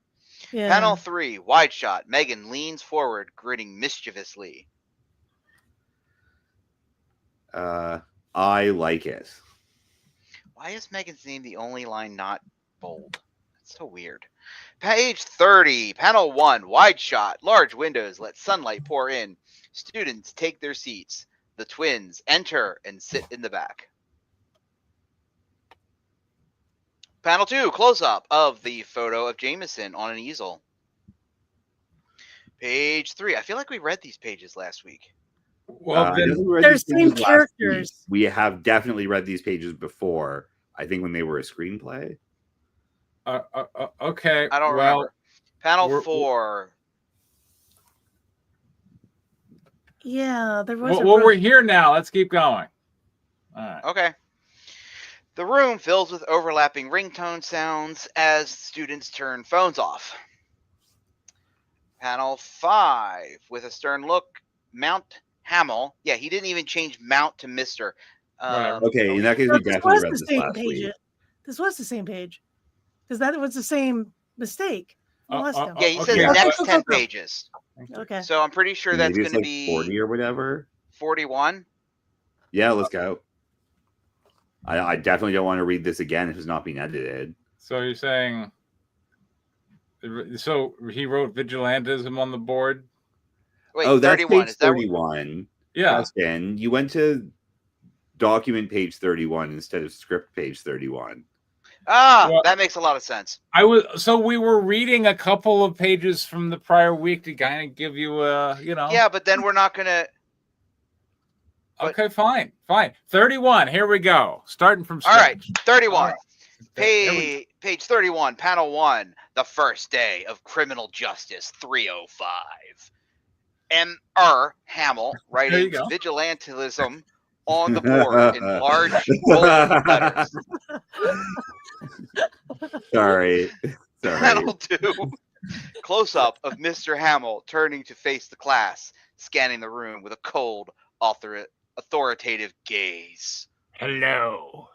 Yeah. Panel 3, wide shot. Megan leans forward, grinning mischievously. I like it. Why is Megan's name the only line not bold? That's so weird. Page 30, panel 1, wide shot. Large windows let sunlight pour in. Students take their seats. The twins enter and sit in the back. Panel 2, close-up of the photo of Jameson on an easel. Page 3. I feel like we read these pages last week. Well, I then, know we read They're these same pages last week. characters. We have definitely read these pages before. I think when they were a screenplay. okay. I don't well, remember. Panel we're- 4. Yeah, there was. Well, we're here now. Let's keep going. All right. Okay. The room fills with overlapping ringtone sounds as students turn phones off. Panel 5, with a stern look, Mount Hamill. Yeah, he didn't even change Mount to Mr. Whatever. Okay, in that case, No, we this definitely was read the this same last page. week. This was the same page because that was the same mistake. from last time. Yeah, he says Okay, next go, 10 go. pages. Okay. So I'm pretty sure that's Maybe going it's to like be 40 or whatever. 41. Yeah, let's go. I definitely don't want to read this again if it's not being edited. So you're saying, so he wrote vigilantism on the board? Wait, Oh, that's 31. page Is that what- 31. Yeah. Justin, you went to document page 31 instead of script page 31. Well- that makes a lot of sense. So we were reading a couple of pages from the prior week to kind of give you a, Yeah, but then we're not going to. Okay, fine. 31. Here we go. Starting from All right, scratch. 31. All right. Page 31, panel 1, the first day of criminal justice 305. M.R. Hamill There you writing go. vigilantism on the board in large bold letters. Sorry. Panel 2, close up of Mr. Hamill turning to face the class, scanning the room with a cold, authoritative gaze. Hello.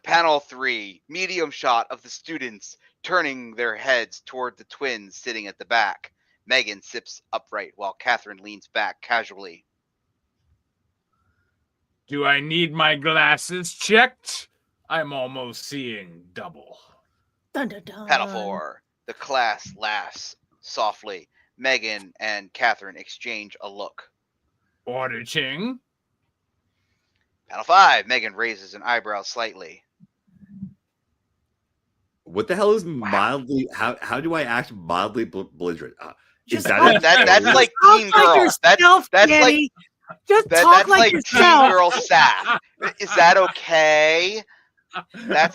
Panel 3, medium shot of the students turning their heads toward the twins sitting at the back. Megan sits upright while Catherine leans back casually. Do I need my glasses checked? I'm almost seeing double. Dun, dun, dun. Panel 4, the class laughs softly. Megan and Catherine exchange a look. Auditing. Panel 5, Megan raises an eyebrow slightly. What the hell is mildly? How do I act mildly belligerent? Is Just that That's a- like Talk teen like girl. yourself, That's like Danny. Just talk that's like like yourself. teen girl sass. Is that okay? That's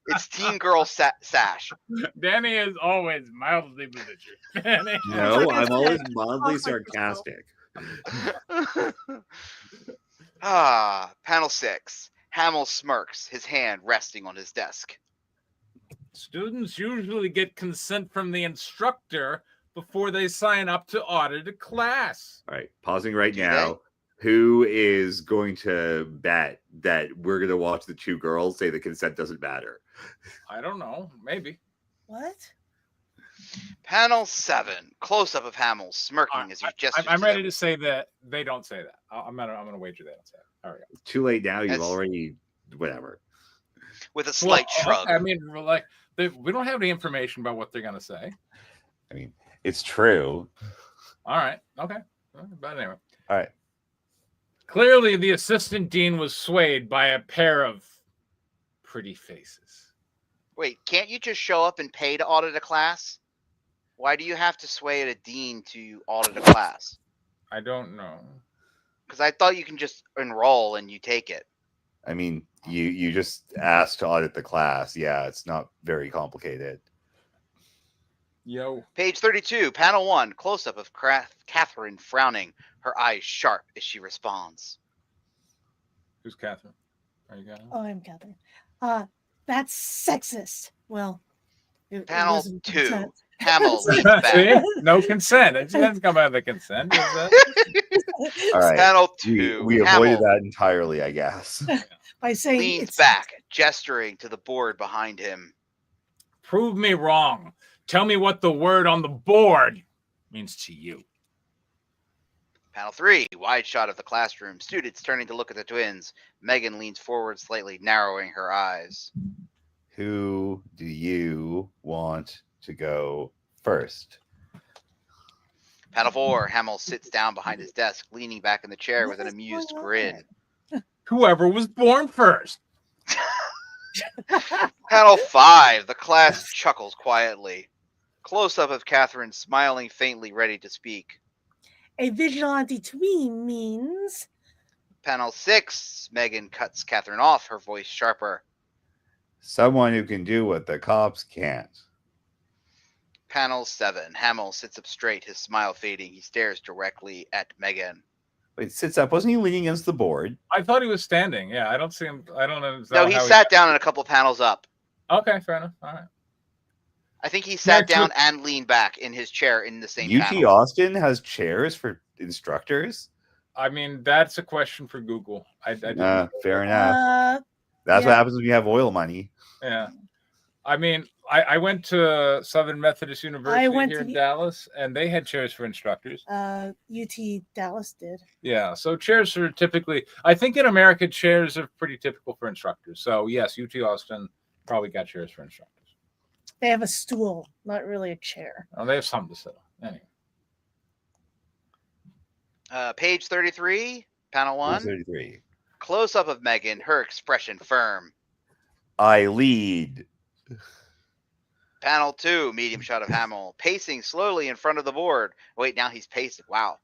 it's teen girl sash. Danny is always mildly belligerent. Danny. No, Like I I'm always said, mildly talk like yourself. sarcastic. Panel 6. Hamill smirks, his hand resting on his desk. Students usually get consent from the instructor before they sign up to audit a class. All right, pausing right Do now. Who is going to bet that we're going to watch the two girls say the consent doesn't matter? I don't know. Maybe. What? Panel 7. Close up of Hamill smirking as he gestures. I'm to ready them. to say that they don't say that. I'm gonna wager they don't say that. All right. Too late now. You've That's- already whatever. With a slight shrug. I mean, like we don't have any information about what they're gonna say. I mean, it's true. All right. Okay. But anyway. All right. Clearly, the assistant dean was swayed by a pair of pretty faces. Wait, can't you just show up and pay to audit a class? Why do you have to sway at a dean to audit a class? I don't know. Because I thought you can just enroll and you take it. I mean, you just asked to audit the class. Yeah, it's not very complicated. Yo. Page 32, panel 1, close up of Catherine frowning, her eyes sharp as she responds. Who's Catherine? Are you got it? Oh, I'm Catherine. That's sexist. Well, it Panel wasn't 2, consent. Hamill leans See? back. No consent. It doesn't come out of the consent. Does that? All right. Panel We 2, avoided Hamill that entirely, I guess. By saying leans it's back, gesturing to the board behind him. Prove me wrong. Tell me what the word on the board means to you. Panel 3, wide shot of the classroom, students turning to look at the twins. Megan leans forward slightly, narrowing her eyes. Who do you want to go first? Panel 4, Hamill sits down behind his desk, leaning back in the chair with an What is amused going grin. Whoever was born first. Panel 5, the class chuckles quietly. Close up of Catherine smiling faintly, ready to speak. a vigilante to me means Panel 6, Megan cuts Catherine off, her voice sharper. Someone who can do what the cops can't. Panel 7, Hamill sits up straight, his smile fading. He stares directly at Megan. Wait, sits up. Wasn't he leaning against the board? I thought he was standing. Yeah, I don't see him. I don't know. No, he sat down and a couple panels up. Okay, fair enough. All right. I think he sat Yeah, down and leaned back in his chair in the same UT panel. Austin has chairs for instructors. I mean, that's a question for Google. I didn't. Fair enough. That's yeah. what happens when you have oil money. Yeah. I mean, I went to Southern Methodist University went here to in the- Dallas, and they had chairs for instructors. UT Dallas did. Yeah, so chairs are typically, I think in America, chairs are pretty typical for instructors. So yes, UT Austin probably got chairs for instructors. They have a stool, not really a chair. Oh, they have something to sit on. Anyway. Page 33, panel 1. 33. Close up of Megan, her expression firm. I lead. Panel 2, medium shot of Hamill, pacing slowly in front of the board. Wait, now he's pacing. Wow.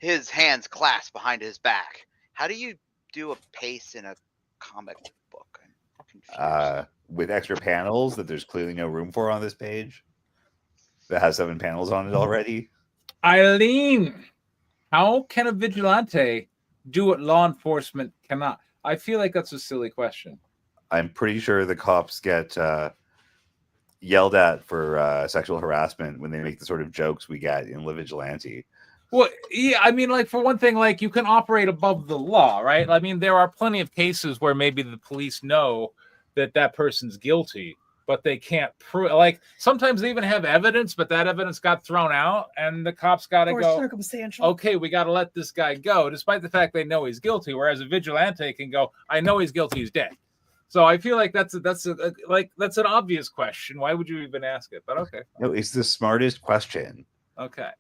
his hands clasped behind his back. How do you do a pace in a comic book? I'm confused. With extra panels that there's clearly no room for on this page that has 7 panels on it already. Eileen, how can a vigilante do what law enforcement cannot? I feel like that's a silly question. I'm pretty sure the cops get yelled at for sexual harassment when they make the sort of jokes we get in La Vigilante. Well, yeah, I mean, like, for one thing, like, you can operate above the law, right? I mean, there are plenty of cases where maybe the police know that that person's guilty, but they can't prove. Like, sometimes they even have evidence, but that evidence got thrown out, and the cops got to Or go, circumstantial. okay, we got to let this guy go, despite the fact they know he's guilty. Whereas a vigilante can go, I know he's guilty, he's dead. So I feel like that's an obvious question. Why would you even ask it? But okay, No, it's the smartest question. okay.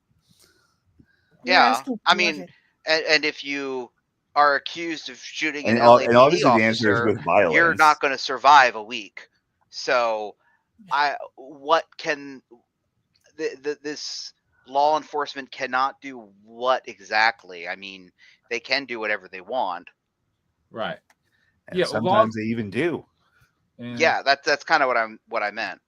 You're Yeah, asking I for mean, logic. and if you are accused of shooting an And LAPD obviously the answer is officer, with violence. you're not going to survive a week. So, what can this law enforcement cannot do what exactly? I mean, they can do whatever they want. Right. And Yeah, sometimes they even do. Yeah, that's kind of what I meant.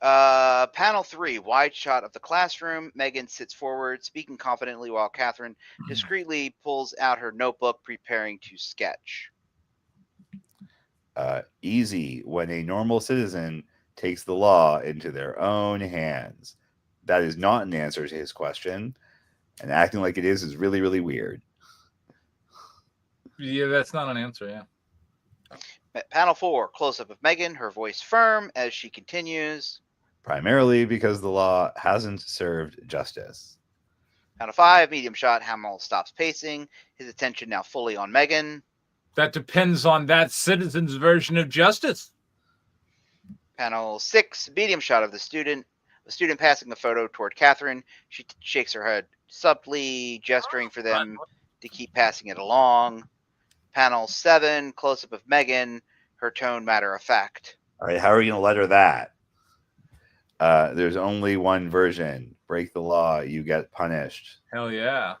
Panel 3, wide shot of the classroom. Megan sits forward, speaking confidently while Catherine discreetly pulls out her notebook, preparing to sketch. Easy when a normal citizen takes the law into their own hands. That is not an answer to his question, and acting like it is really, really weird. Yeah, that's not an answer. Yeah. Panel 4, close up of Megan, her voice firm as she continues. Primarily because the law hasn't served justice. Panel 5, medium shot. Hamill stops pacing, his attention now fully on Megan. That depends on that citizen's version of justice. Panel 6, medium shot of the student passing the photo toward Catherine. She shakes her head subtly, gesturing for them to keep passing it along. Panel 7, close up of Megan, her tone matter of fact. All right, how are you going to let her that? There's only one version. Break the law, you get punished. Hell yeah.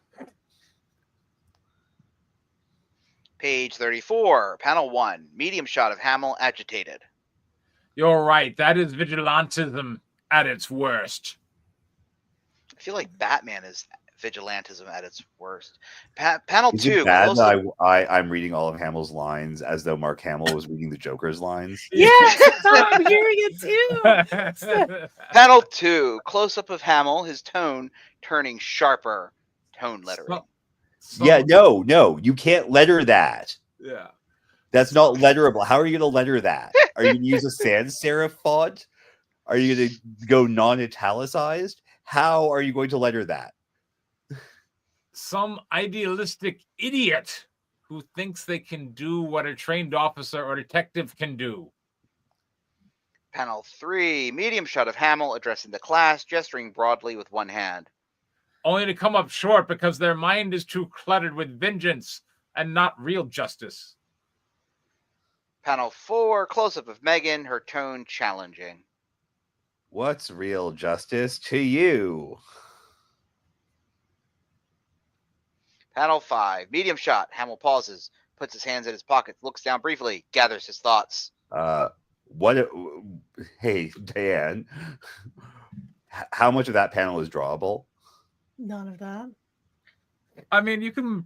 Page 34, panel 1, medium shot of Hamill agitated. You're right. That is vigilantism at its worst. I feel like Batman is vigilantism at its worst. Panel Is 2. it bad that I'm reading all of Hamill's lines as though Mark Hamill was reading the Joker's lines? Yes, I'm hearing it too. Panel 2. Close up of Hamill, his tone turning sharper. Tone lettering. Yeah, no, you can't letter that. Yeah. That's not letterable. How are you going to letter that? Are you going to use a sans serif font? Are you going to go non-italicized? How are you going to letter that? Some idealistic idiot who thinks they can do what a trained officer or detective can do. Panel 3. Medium shot of Hamill addressing the class, gesturing broadly with one hand. Only to come up short because their mind is too cluttered with vengeance and not real justice. Panel 4. Close up of Megan, her tone challenging. What's real justice to you? Panel 5. Medium shot. Hamill pauses, puts his hands in his pockets, looks down briefly, gathers his thoughts. Hey, Dan, how much of that panel is drawable? None of that. I mean, you can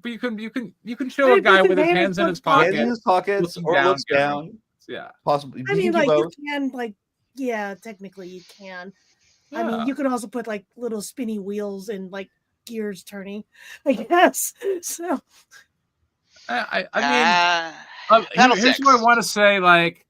show a guy with his hands in his pocket. Hands in his pockets looking or down, looks down. Yeah. Possibly. I You mean, can like do you both. can, like, yeah, technically you can. I Yeah. mean, you can also put like little spinny wheels and like gears turning, I guess. So I mean, Panel here's 6. what I want to say. Like,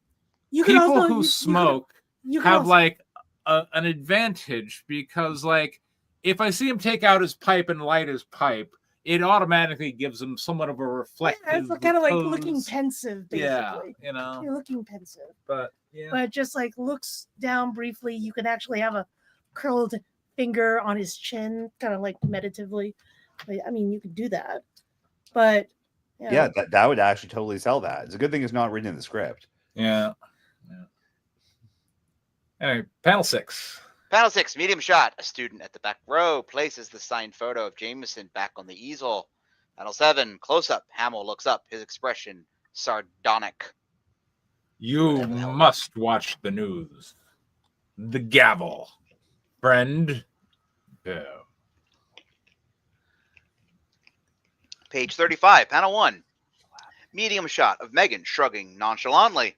you can people also who smoke you can have also, like an advantage because, like, if I see him take out his pipe and light his pipe, it automatically gives him somewhat of a reflective. yeah, it's kind of like looking pose. pensive, basically. Yeah, you know. You're looking pensive, But yeah, but just like looks down briefly. You can actually have a curled finger on his chin, kind of like meditatively. Like, I mean, you could do that, but Yeah, that would actually totally sell that. It's a good thing it's not written in the script. yeah. Anyway, panel 6. Panel 6, medium shot. A student at the back row places the signed photo of Jameson back on the easel. Panel 7, close up. Hamill looks up, his expression sardonic. You must watch the news. The gavel. Friend. Yeah. Page 35, panel 1. Medium shot of Megan shrugging nonchalantly.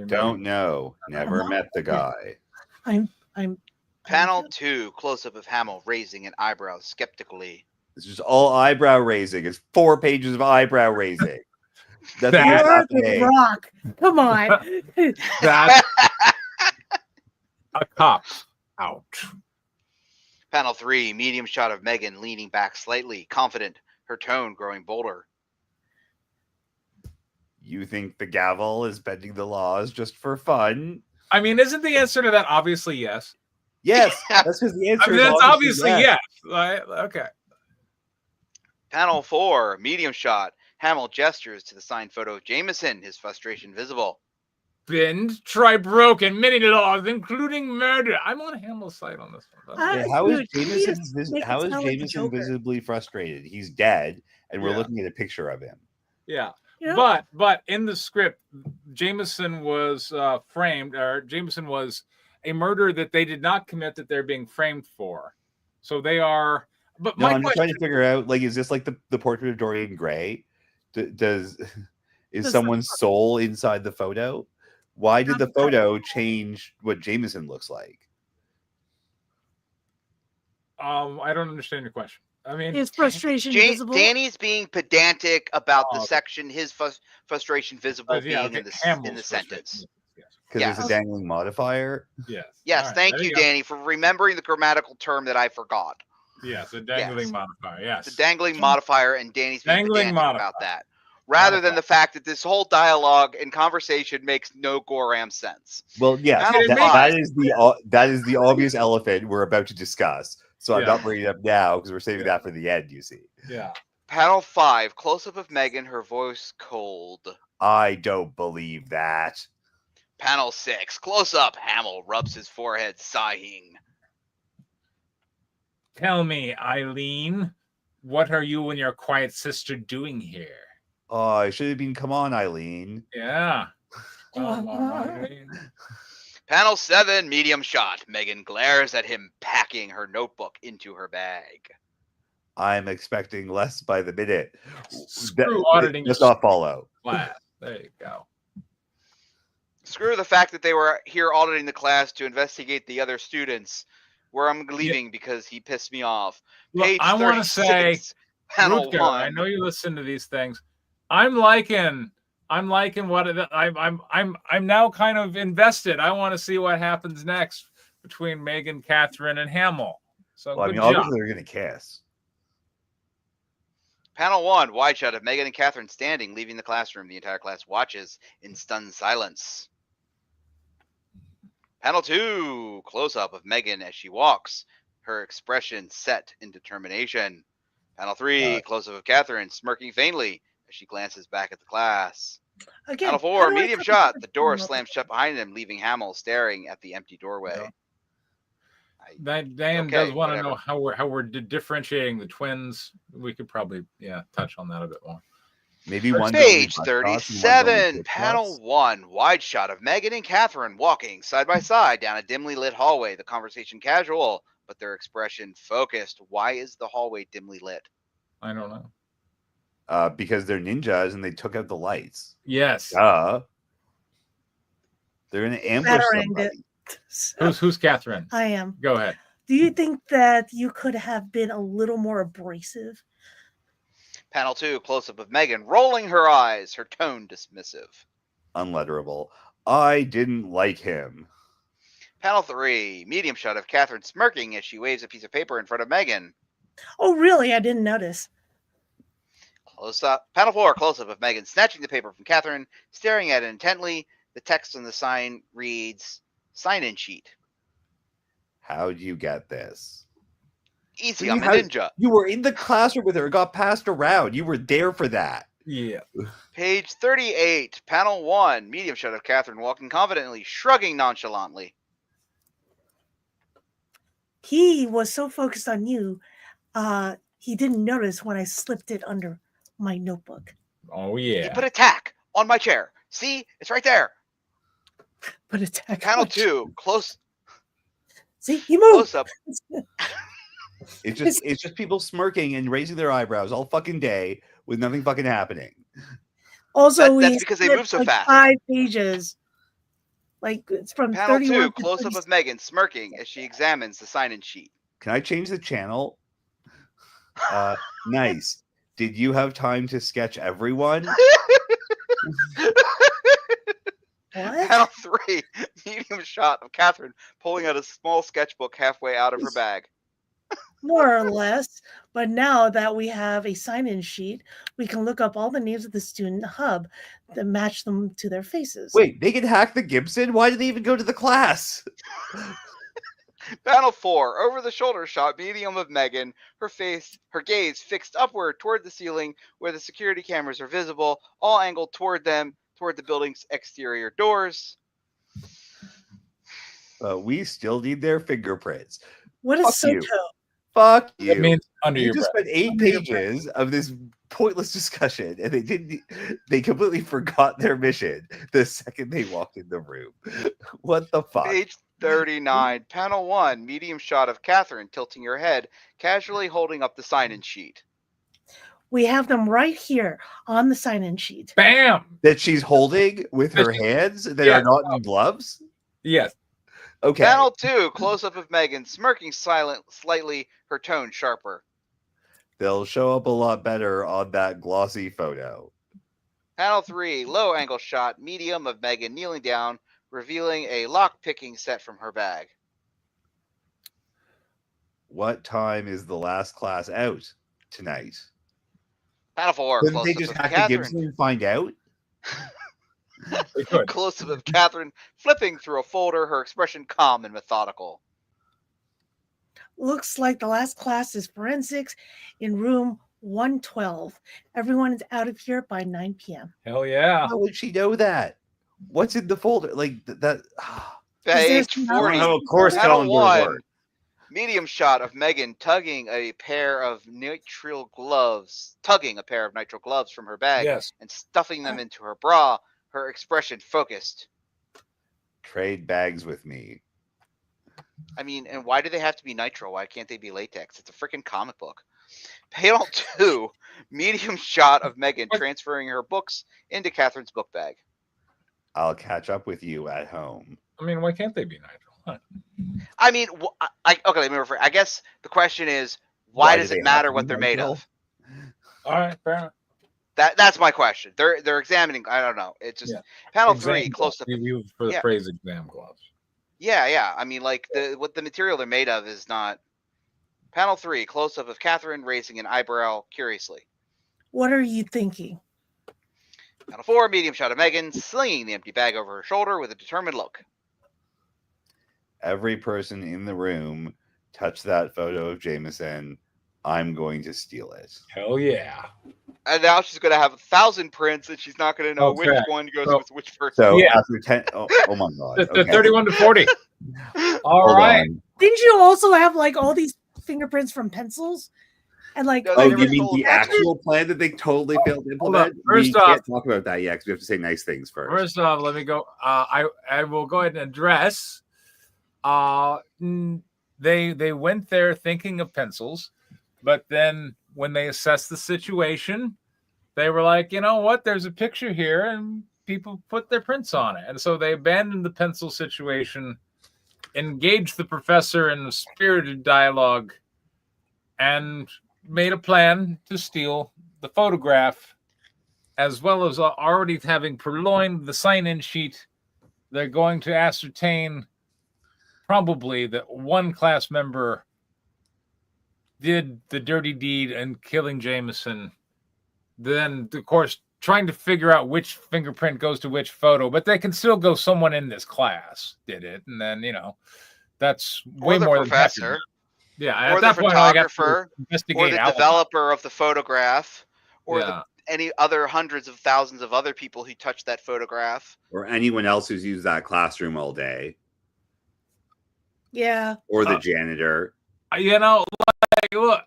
Don't know. Never met the guy. I'm Panel 2, close up of Hamill raising an eyebrow skeptically. It's just all eyebrow raising. It's 4 pages of eyebrow raising. That's That- what's Earth happening. rock. Come on. That's a cop out. Panel 3, medium shot of Megan leaning back slightly, confident, her tone growing bolder. You think the gavel is bending the laws just for fun? I mean, isn't the answer to that obviously yes? Yes, that's because the answer I mean, is that's obviously yes. Right? Okay. Panel 4, medium shot. Hamill gestures to the signed photo of Jameson, his frustration visible. Bend, try broken, many laws, including murder. I'm on Hamill's side on this one. Yeah, how is Dude, you need to Jameson, make it how is sound like the Jameson Joker. visibly frustrated? He's dead, and we're Yeah. looking at a picture of him. Yeah. You know? But in the script, Jameson was framed, or Jameson was a murder that they did not commit that they're being framed for. So they are. But No, my I'm just question, trying to figure out, like, is this like the portrait of Dorian Gray? Is Does someone's soul inside the photo? Why did the Not- photo change what Jameson looks like? I don't understand your question. I mean, His frustration visible. Danny's being pedantic about the Oh, okay. section, his frustration visible yeah, being okay, in Hamill's the frustration. sentence. Yes. Because Yes. there's a dangling modifier. Yes. Yes, All right, thank there you, go. Danny, for remembering the grammatical term that I forgot. Yes, a dangling Yes. modifier. Yes. The dangling modifier, and Danny's being Dangling pedantic modifier. about that. Rather than the fact that this whole dialogue and conversation makes no goram sense. Well, yes, Panel it that makes- that is the obvious elephant we're about to discuss. So I'm Yeah. not bringing it up now because we're saving Yeah. that for the end. You see, Yeah. Panel 5, close-up of Megan, her voice cold. I don't believe that. Panel 6, close-up, Hamill rubs his forehead, sighing. Tell me, Eileen, what are you and your quiet sister doing here? Oh, I should have been. Come on, Eileen. Yeah. Come on, Eileen. Panel 7, medium shot. Megan glares at him, packing her notebook into her bag. I'm expecting less by the minute. Screw auditing does your not follow. class. There you go. Screw the fact that they were here auditing the class to investigate the other students, where I'm leaving because he pissed me off. Look, Page I want to 36, say, panel Rutger, 1. I know you listen to these things. I'm liking what I'm now kind of invested. I want to see what happens next between Megan, Catherine, and Hamill. So Well, I good mean, job. obviously they're gonna kiss. Panel 1, wide shot of Megan and Catherine standing, leaving the classroom. The entire class watches in stunned silence. Panel 2, close up of Megan as she walks, her expression set in determination. Panel 3, close up of Catherine smirking faintly as she glances back at the class. Again, Panel how 4, do I medium cut shot. the The door film up? slams shut behind him, leaving Hamill staring at the empty doorway. Yeah. Dan Okay, does want to whatever. know how we're differentiating the twins. We could probably touch on that a bit more. Maybe one. Page 37, panel 1, wide shot of Megan and Catherine walking side by side down a dimly lit hallway. The conversation casual, but their expression focused. Why is the hallway dimly lit? I don't know. Because they're ninjas and they took out the lights. Yes. They're gonna ambush Bataranged somebody. it. So, Who's Catherine? I am. Go ahead. Do you think that you could have been a little more abrasive? Panel 2, close up of Megan rolling her eyes, her tone dismissive. Unletterable. I didn't like him. Panel 3, medium shot of Catherine smirking as she waves a piece of paper in front of Megan. Oh, really? I didn't notice. Close up. Panel 4, close up of Megan snatching the paper from Catherine, staring at it intently. The text on the sign reads, sign-in sheet. How do you get this? Easy, You I'm a had- ninja. You were in the classroom with her. It got passed around. You were there for that. Yeah. Page 38, panel 1, medium shot of Catherine walking confidently, shrugging nonchalantly. He was so focused on you, he didn't notice when I slipped it under my notebook. Oh He yeah. put attack on my chair. See, it's right there. But attack. Panel 2, close See, he moved. up. It's just people smirking and raising their eyebrows all fucking day with nothing fucking happening. Also, That's because they split, move so like, fast. 5 pages. Like it's from Panel 31 2, to close up 36. of Megan smirking as she examines the sign-in sheet. Can I change the channel? Nice. Did you have time to sketch everyone? What? Panel 3, medium shot of Catherine pulling out a small sketchbook halfway out of her bag. More or less. But now that we have a sign-in sheet, we can look up all the names of the student hub that match them to their faces. Wait, they can hack the Gibson? Why did they even go to the class? Panel 4, over the shoulder shot, medium of Megan, her gaze fixed upward toward the ceiling where the security cameras are visible, all angled toward them, toward the building's exterior doors. We still need their fingerprints. What is Fuck you. Soto? Fuck That you. means under You your just breath. spent 8 Under your pages of this pointless discussion, and they completely forgot their mission the second they walked in the room. What the fuck? Page 39, panel 1, medium shot of Catherine tilting her head, casually holding up the sign-in sheet. We have them right here on the sign-in sheet. Bam. That she's holding with her hands that Yeah. are not in gloves? Yes. Okay. Panel 2, close-up of Megan, smirking slightly, her tone sharper. They'll show up a lot better on that glossy photo. Panel 3, low-angle shot, medium of Megan kneeling down, revealing a lock-picking set from her bag. What time is the last class out tonight? Panel 4, Couldn't they close-up just of hack the Catherine. Gibson and find out? They could. Close-up of Catherine flipping through a folder, her expression calm and methodical. Looks like the last class is forensics in room 112. Everyone is out of here by 9 p.m. Hell yeah. How would she know that? What's in the folder? Like that. Page there 40, Oh, of course, panel calendar 1, work. medium shot of Megan tugging a pair of nitrile gloves from her bag Yes. and stuffing them into her bra, her expression focused. Trade bags with me. I mean, and why do they have to be nitrile? Why can't they be latex? It's a freaking comic book. Panel 2, medium shot of Megan transferring her books into Catherine's book bag. I'll catch up with you at home. I mean, why can't they be nitrile? Huh. I mean, okay, let me rephrase. I guess the question is, why do does they it have matter to what be they're made nitrile? of? All right, fair enough. That's my question. They're examining. I don't know. It's just Yeah. panel Exam 3, gloves. close up. We use for the Yeah. phrase exam gloves. Yeah. I mean, like what the material they're made of is not. Panel 3, close up of Catherine raising an eyebrow curiously. What are you thinking? Panel 4, medium shot of Megan slinging the empty bag over her shoulder with a determined look. Every person in the room touch that photo of Jameson. I'm going to steal it. Hell yeah. And now she's going to have 1,000 prints, and she's not going to know Okay. which one goes So- with which person. So Yeah. after 10, oh my god. The Okay. 31 to 40. All Hold right. on. Didn't you also have like all these fingerprints from pencils? And like, No, they Oh, never you mean told the us. actual plan that they totally failed to Hold on. implement? First we off- can't talk about that yet because we have to say nice things first. First off, let me go. I will go ahead and address. They went there thinking of pencils, but then when they assessed the situation, they were like, you know what? There's a picture here, and people put their prints on it, and so they abandoned the pencil situation, engaged the professor in a spirited dialogue, and made a plan to steal the photograph, as well as already having purloined the sign-in sheet. They're going to ascertain probably that one class member did the dirty deed and killing Jameson. Then, of course, trying to figure out which fingerprint goes to which photo, but they can still go someone in this class did it. And then, that's way Or the more professor, than yeah. or At the that point, I got to photographer, investigate or the alibi. developer of the photograph, or Yeah. any other hundreds of thousands of other people who touched that photograph. Or anyone else who's used that classroom all day. Yeah. or the janitor. You know, like, look,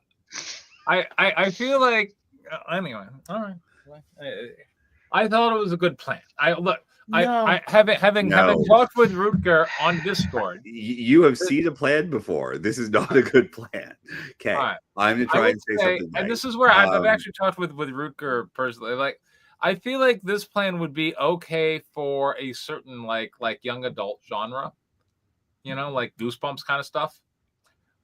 I feel like anyway. All right. I thought it was a good plan. No. I having No. talked with Rutger on Discord. You have seen a plan before. This is not a good plan. Okay, Right. I'm gonna try and say something. And nice. this is where I've actually talked with Rutger personally. Like, I feel like this plan would be okay for a certain like young adult genre, you know, like Goosebumps kind of stuff.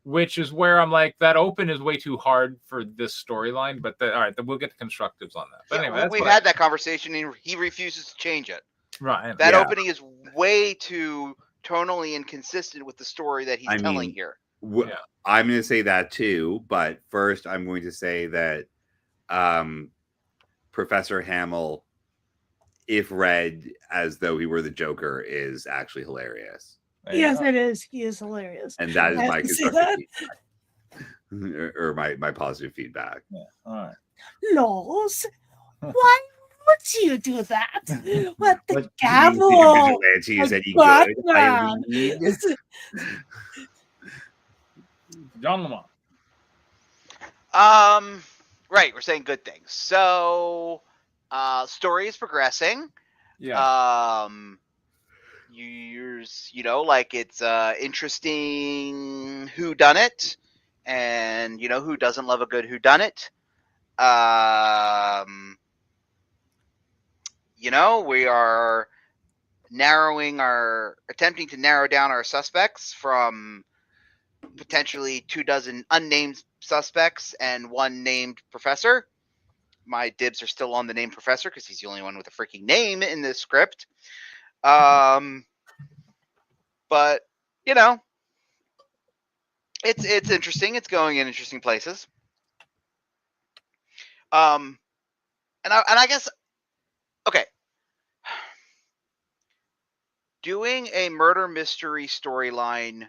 Which is where I'm like, that open is way too hard for this storyline. But all right, then we'll get the constructives on that. But anyway, we've had that conversation, and he refuses to change it. Right. That opening is way too tonally inconsistent with the story that he's telling here. I'm going to say that too, but first I'm going to say that Professor Hamill, if read as though he were the Joker, is actually hilarious. Yes, it is. He is hilarious. And that is my constructive feedback. or my positive feedback. Yeah. All right. Laws? Why would you do that? What the What gavel? vigilante is any good? I read. John Lamont. Right, we're saying good things. So, story is progressing. Yeah. You know, like it's interesting whodunit, and you know who doesn't love a good whodunit. You know, we are attempting to narrow down our suspects from potentially 24 unnamed suspects and one named professor. My dibs are still on the named professor because he's the only one with a freaking name in this script. But you know, it's interesting. It's going in interesting places. And I guess, okay, doing a murder mystery storyline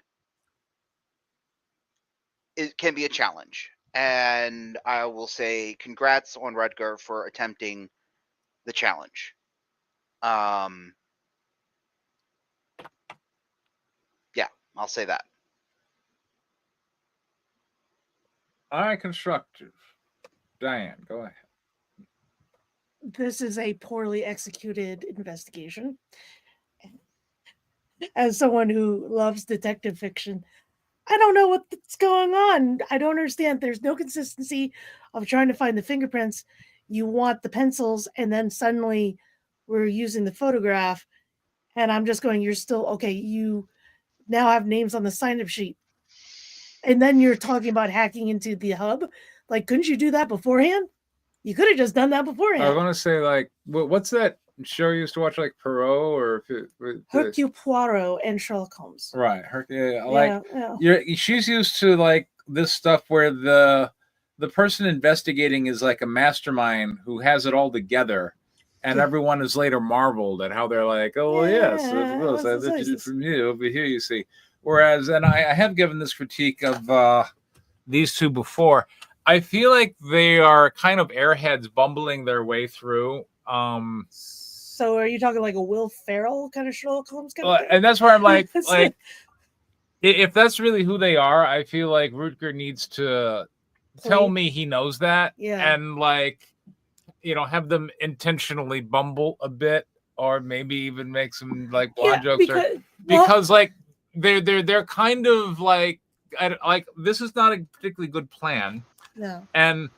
can be a challenge, and I will say congrats on Rutger for attempting the challenge. Yeah, I'll say that. All right, constructive. Diane, go ahead. This is a poorly executed investigation. As someone who loves detective fiction, I don't know what's going on. I don't understand. There's no consistency of trying to find the fingerprints. You want the pencils, and then suddenly we're using the photograph. And I'm just going, you're still, okay, you now have names on the sign-up sheet. And then you're talking about hacking into the hub. Like, couldn't you do that beforehand? You could have just done that beforehand. I want to say, like, what's that show you used to watch, like Perot or Hercule Poirot and Sherlock Holmes. Right. She's used to like this stuff where the person investigating is like a mastermind who has it all together, and everyone is later marveled at how they're like, oh yes, I lifted it from you over here. You see, whereas, and I have given this critique of these two before. I feel like they are kind of airheads bumbling their way through. So are you talking like a Will Ferrell kind of Sherlock Holmes kind of thing? And that's where I'm like if that's really who they are, I feel like Rutger needs to tell me he knows that, and like, you know, have them intentionally bumble a bit, or maybe even make some like blonde jokes, because like they're kind of like this is not a particularly good plan. No. And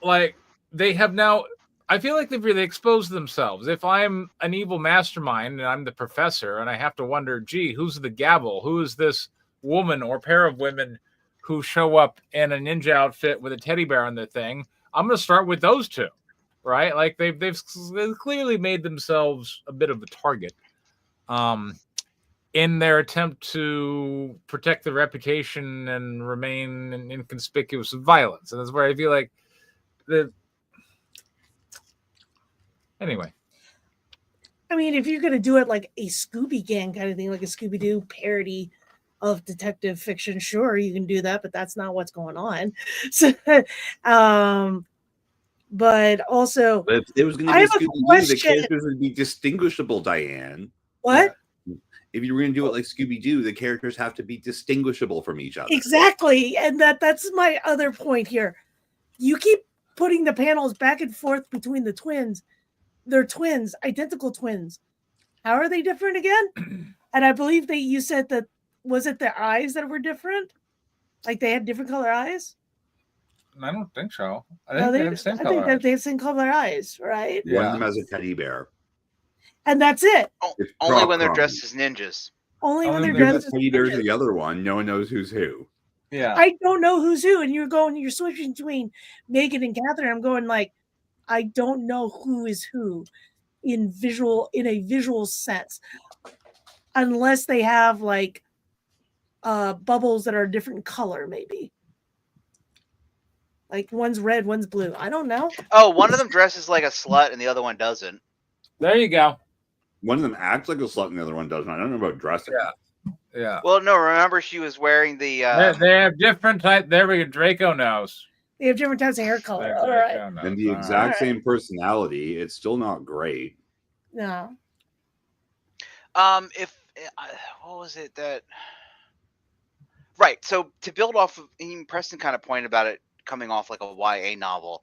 like they have now, I feel like they've really exposed themselves. If I'm an evil mastermind and I'm the professor, and I have to wonder, gee, who's the gavel? Who is this woman or pair of women who show up in a ninja outfit with a teddy bear on their thing? I'm going to start with those two, right? Like they've clearly made themselves a bit of a target in their attempt to protect their reputation and remain inconspicuous with violence. And that's where I feel like anyway. I mean, if you're going to do it like a Scooby Gang kind of thing, like a Scooby-Doo parody of detective fiction, sure, you can do that, but that's not what's going on. So, but also, but if it was going to be Scooby-Doo, the characters would be distinguishable, Diane. What? if you were going to do it like Scooby-Doo, the characters have to be distinguishable from each other. Exactly. And that's my other point here. You keep putting the panels back and forth between the twins. They're twins, identical twins. How are they different again? And I believe you said that, was it their eyes that were different? Like they had different color eyes? I don't think so. I No, think they have the same color. think that they have same color eyes, right? One of them has a teddy bear. And that's it. It's Only when they're Crumb. dressed as ninjas. Only when they're There's dressed a as teddy bear to ninjas. the other one. No one knows who's who. Yeah. I don't know who's who, and you're switching between Megan and Catherine. I'm going like, I don't know who is who in a visual sense, unless they have like bubbles that are a different color, maybe. Like one's red, one's blue. I don't know. Oh, one of them dresses like a slut and the other one doesn't. There you go. One of them acts like a slut and the other one doesn't. I don't know about dressing. Yeah. Well, no, remember she was wearing the. They have different type. There we go. Draco knows. They have different types of hair color. There, All right. Draco knows. And the All exact right. same personality. It's still not great. No. What was it that? Right. So to build off of, even Preston kind of pointed about it coming off like a YA novel.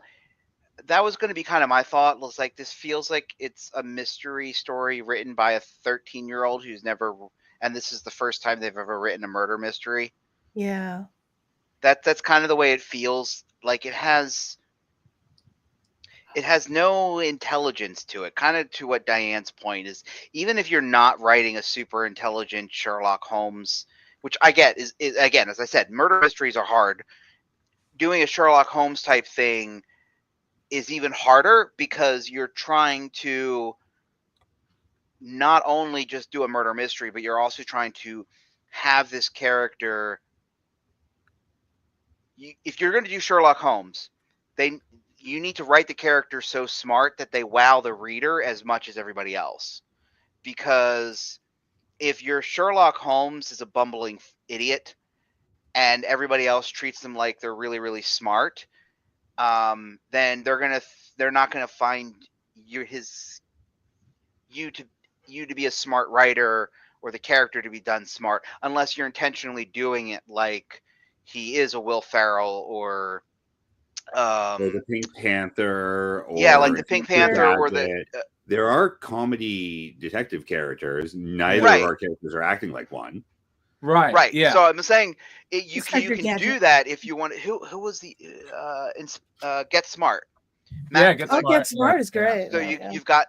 That was going to be kind of my thought. Was like, this feels like it's a mystery story written by a 13-year-old who's never, and this is the first time they've ever written a murder mystery. Yeah. That's kind of the way it feels. Like it has no intelligence to it. Kind of to what Diane's point is, even if you're not writing a super intelligent Sherlock Holmes, which I get is again, as I said, murder mysteries are hard. Doing a Sherlock Holmes type thing is even harder because you're trying to not only just do a murder mystery, but you're also trying to have this character. If you're going to do Sherlock Holmes, you need to write the character so smart that they wow the reader as much as everybody else. Because if your Sherlock Holmes is a bumbling idiot and everybody else treats them like they're really, really smart, then they're not gonna find you to be a smart writer or the character to be done smart unless you're intentionally doing it like he is a Will Ferrell or the Pink Panther. Or like the Pink Panther or the. There are comedy detective characters. Neither of our characters are acting like one. Right. Yeah. So I'm saying you can Gadget. do that if you want. Who was the Get Smart? Get Smart. Get Smart is great. So you've got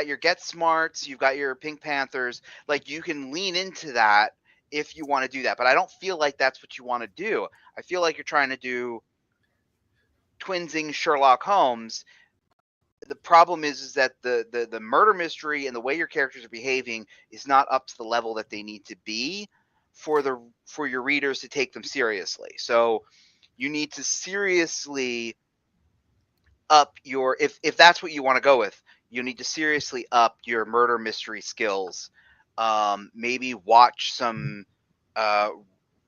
your Get Smarts, you've got your Pink Panthers. Like you can lean into that if you want to do that. But I don't feel like that's what you want to do. I feel like you're trying to do twinsing Sherlock Holmes. The problem is that the murder mystery and the way your characters are behaving is not up to the level that they need to be for your readers to take them seriously. So you need to seriously up your if that's what you want to go with, you need to seriously up your murder mystery skills. Maybe watch some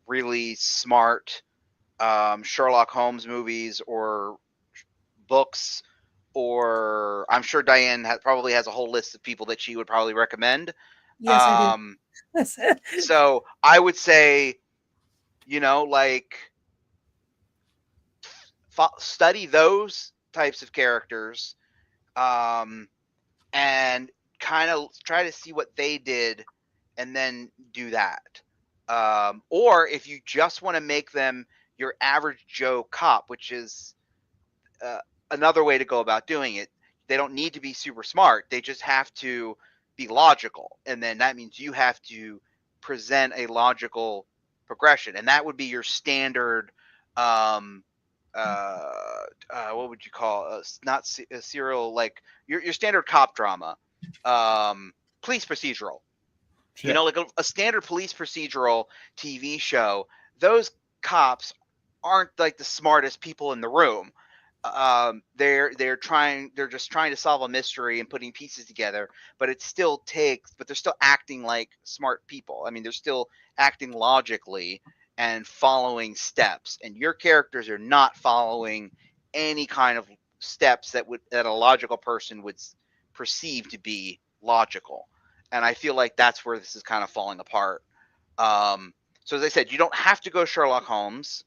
really smart Sherlock Holmes movies or books. Or I'm sure Diane probably has a whole list of people that she would probably recommend. Yes, I do. So I would say, like study those types of characters, and kind of try to see what they did, and then do that. Or if you just want to make them your average Joe cop, which is another way to go about doing it. They don't need to be super smart. They just have to be logical. And then that means you have to present a logical progression. And that would be your standard, what would you call not a serial, like your standard cop drama, police procedural. Yeah. Like a standard police procedural TV show. Those cops aren't like the smartest people in the room. They're just trying to solve a mystery and putting pieces together, but they're still acting like smart people. I mean, they're still acting logically and following steps, and your characters are not following any kind of steps that a logical person would perceive to be logical. And I feel like that's where this is kind of falling apart. So as I said, you don't have to go Sherlock Holmes,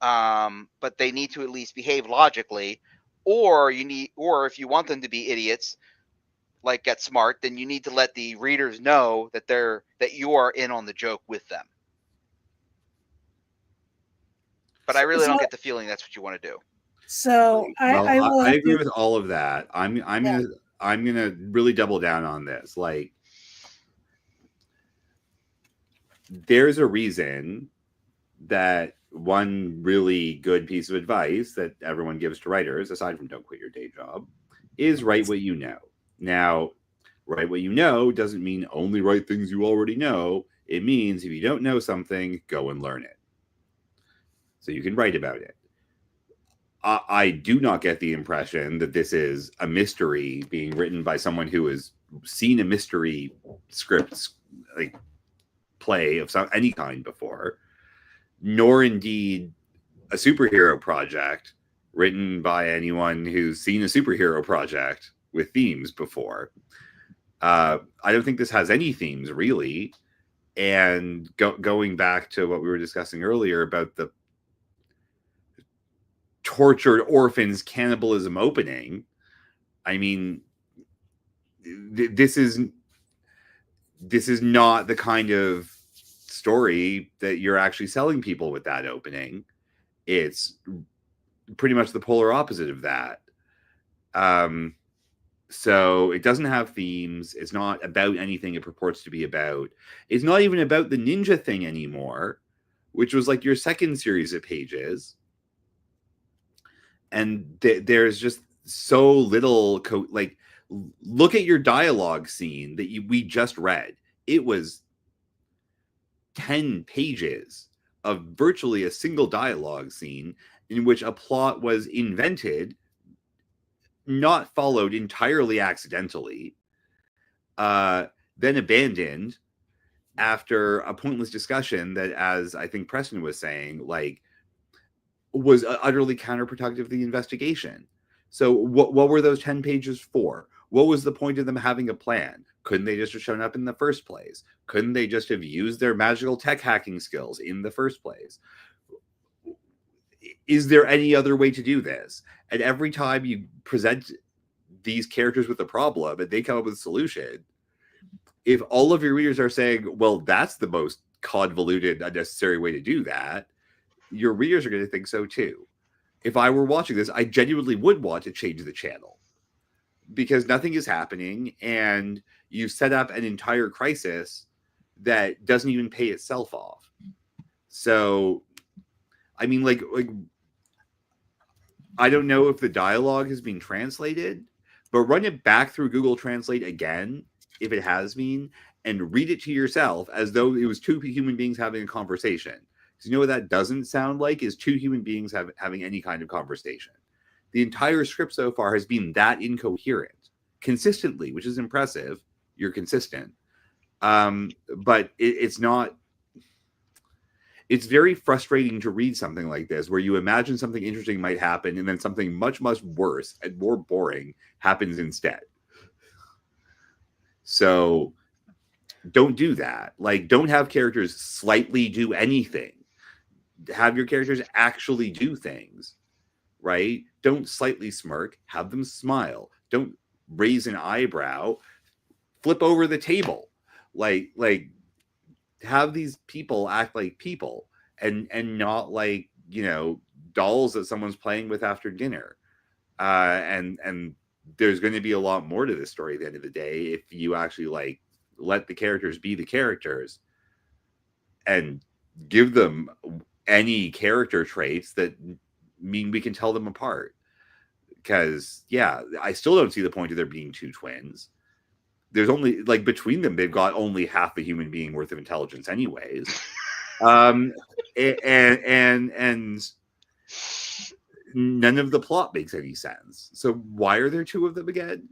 but they need to at least behave logically. Or if you want them to be idiots, like get smart, then you need to let the readers know that you are in on the joke with them. But I really don't get the feeling that's what you want to do. So I agree with all of that. I'm gonna really double down on this. Like, there's a reason that one really good piece of advice that everyone gives to writers, aside from don't quit your day job, is write what you know. Now, write what you know doesn't mean only write things you already know. It means if you don't know something, go and learn it, so you can write about it. I do not get the impression that this is a mystery being written by someone who has seen a mystery script, like play of any kind before, nor indeed a superhero project written by anyone who's seen a superhero project with themes before. I don't think this has any themes really. And going back to what we were discussing earlier about the tortured orphans cannibalism opening, I mean, this is not the kind of story that you're actually selling people with that opening. It's pretty much the polar opposite of that. So it doesn't have themes. It's not about anything it purports to be about. It's not even about the ninja thing anymore, which was like your second series of pages. And there's just so little like, look at your dialogue scene that we just read. It was 10 pages of virtually a single dialogue scene in which a plot was invented, not followed entirely accidentally, then abandoned after a pointless discussion that, as I think Preston was saying, like, was utterly counterproductive to the investigation. So what were those 10 pages for? What was the point of them having a plan? Couldn't they just have shown up in the first place? Couldn't they just have used their magical tech hacking skills in the first place? Is there any other way to do this? And every time you present these characters with a problem and they come up with a solution, if all of your readers are saying, well, that's the most convoluted, unnecessary way to do that, your readers are going to think so too. If I were watching this, I genuinely would want to change the channel because nothing is happening and you set up an entire crisis that doesn't even pay itself off. So, I mean, like I don't know if the dialogue has been translated, but run it back through Google Translate again, if it has been, and read it to yourself as though it was two human beings having a conversation. Because you know what that doesn't sound like is two human beings having any kind of conversation. The entire script so far has been that incoherent consistently, which is impressive. You're consistent. But it's not. It's very frustrating to read something like this where you imagine something interesting might happen and then something much, much worse and more boring happens instead. So don't do that. Like, don't have characters slightly do anything. Have your characters actually do things, right? Don't slightly smirk. Have them smile. Don't raise an eyebrow. Flip over the table. Like have these people act like people and not like, you know, dolls that someone's playing with after dinner. And there's going to be a lot more to this story at the end of the day if you actually like let the characters be the characters and give them any character traits that mean we can tell them apart. Because yeah, I still don't see the point of there being two twins. There's only, like, between them, they've got only half a human being worth of intelligence anyways. And none of the plot makes any sense. So why are there two of them again?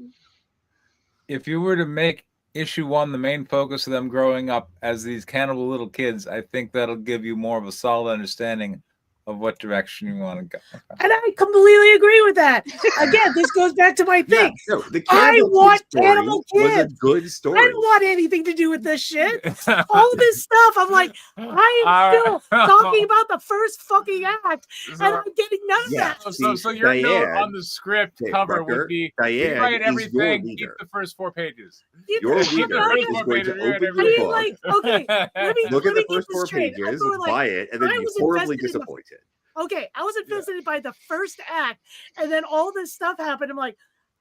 If you were to make issue 1 the main focus of them growing up as these cannibal little kids, I think that'll give you more of a solid understanding of what direction you want to go. And I completely agree with that. Again, this goes back to my thing. Yeah, no, the I Cannibal want Kids story Cannibal was a Kids. good I story. don't want anything to do with this shit. All this stuff. I'm like, I am still talking about the first fucking act, and I'm getting none of Yeah. that. So your note Diane, on the script okay, cover Rucker, would be Diane rewrite is your everything, keep leader. the first 4 pages. Your Keep the leader first is 4 going pages, to rewrite open I your mean, book, like, okay, let me look at the get first this 4 straight. I'm pages, going like, buy it, and then I be was horribly invested in the- disappointed. okay, I was invested by the first act, and then all this stuff happened. I'm like,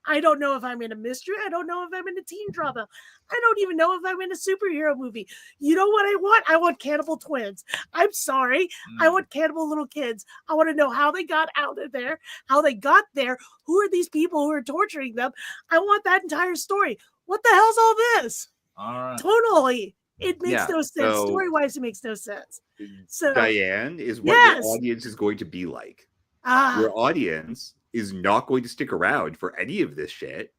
I don't know if I'm in a mystery. I don't know if I'm in a teen drama. I don't even know if I'm in a superhero movie. You know what I want? I want cannibal twins. I'm sorry. I want cannibal little kids. I want to know how they got out of there, how they got there. Who are these people who are torturing them? I want that entire story. What the hell's all this? All right. Totally. It makes Yeah, no sense. so- Story-wise, it makes no sense. So Diane is what Yes. your audience is going to be like. ah, Your audience is not going to stick around for any of this shit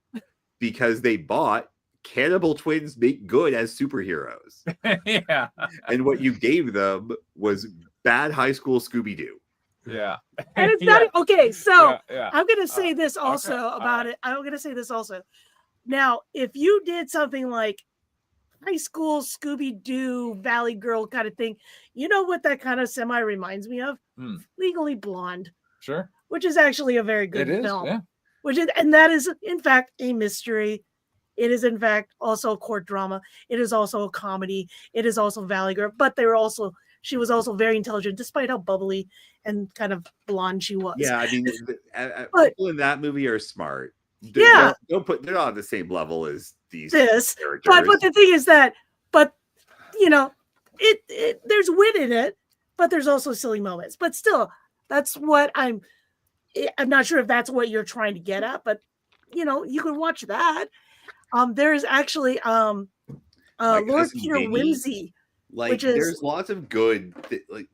because they bought Cannibal Twins Make Good as superheroes. Yeah. And what you gave them was bad high school Scooby-Doo. Yeah. and it's not okay. So yeah. I'm gonna say this also okay, about it. I'm gonna say this also. Now, if you did something like high school Scooby-Doo Valley Girl kind of thing, you know what that kind of semi reminds me of? Legally Blonde, Sure. which is actually a very good It is. film. Yeah. Which is, and that is in fact a mystery. It is in fact also a court drama. It is also a comedy. It is also Valley Girl, but she was also very intelligent, despite how bubbly and kind of blonde she was. Yeah, I mean, But- people in that movie are smart. Yeah. Don't put, they're not on the same level as these This, characters. but the thing is that, you know, it there's wit in it, but there's also silly moments. But still, that's what I'm not sure if that's what you're trying to get at, but you know, you can watch that. There is actually Lord cousin Peter Vinny, Whimsy. like, which is- there's lots of good, like,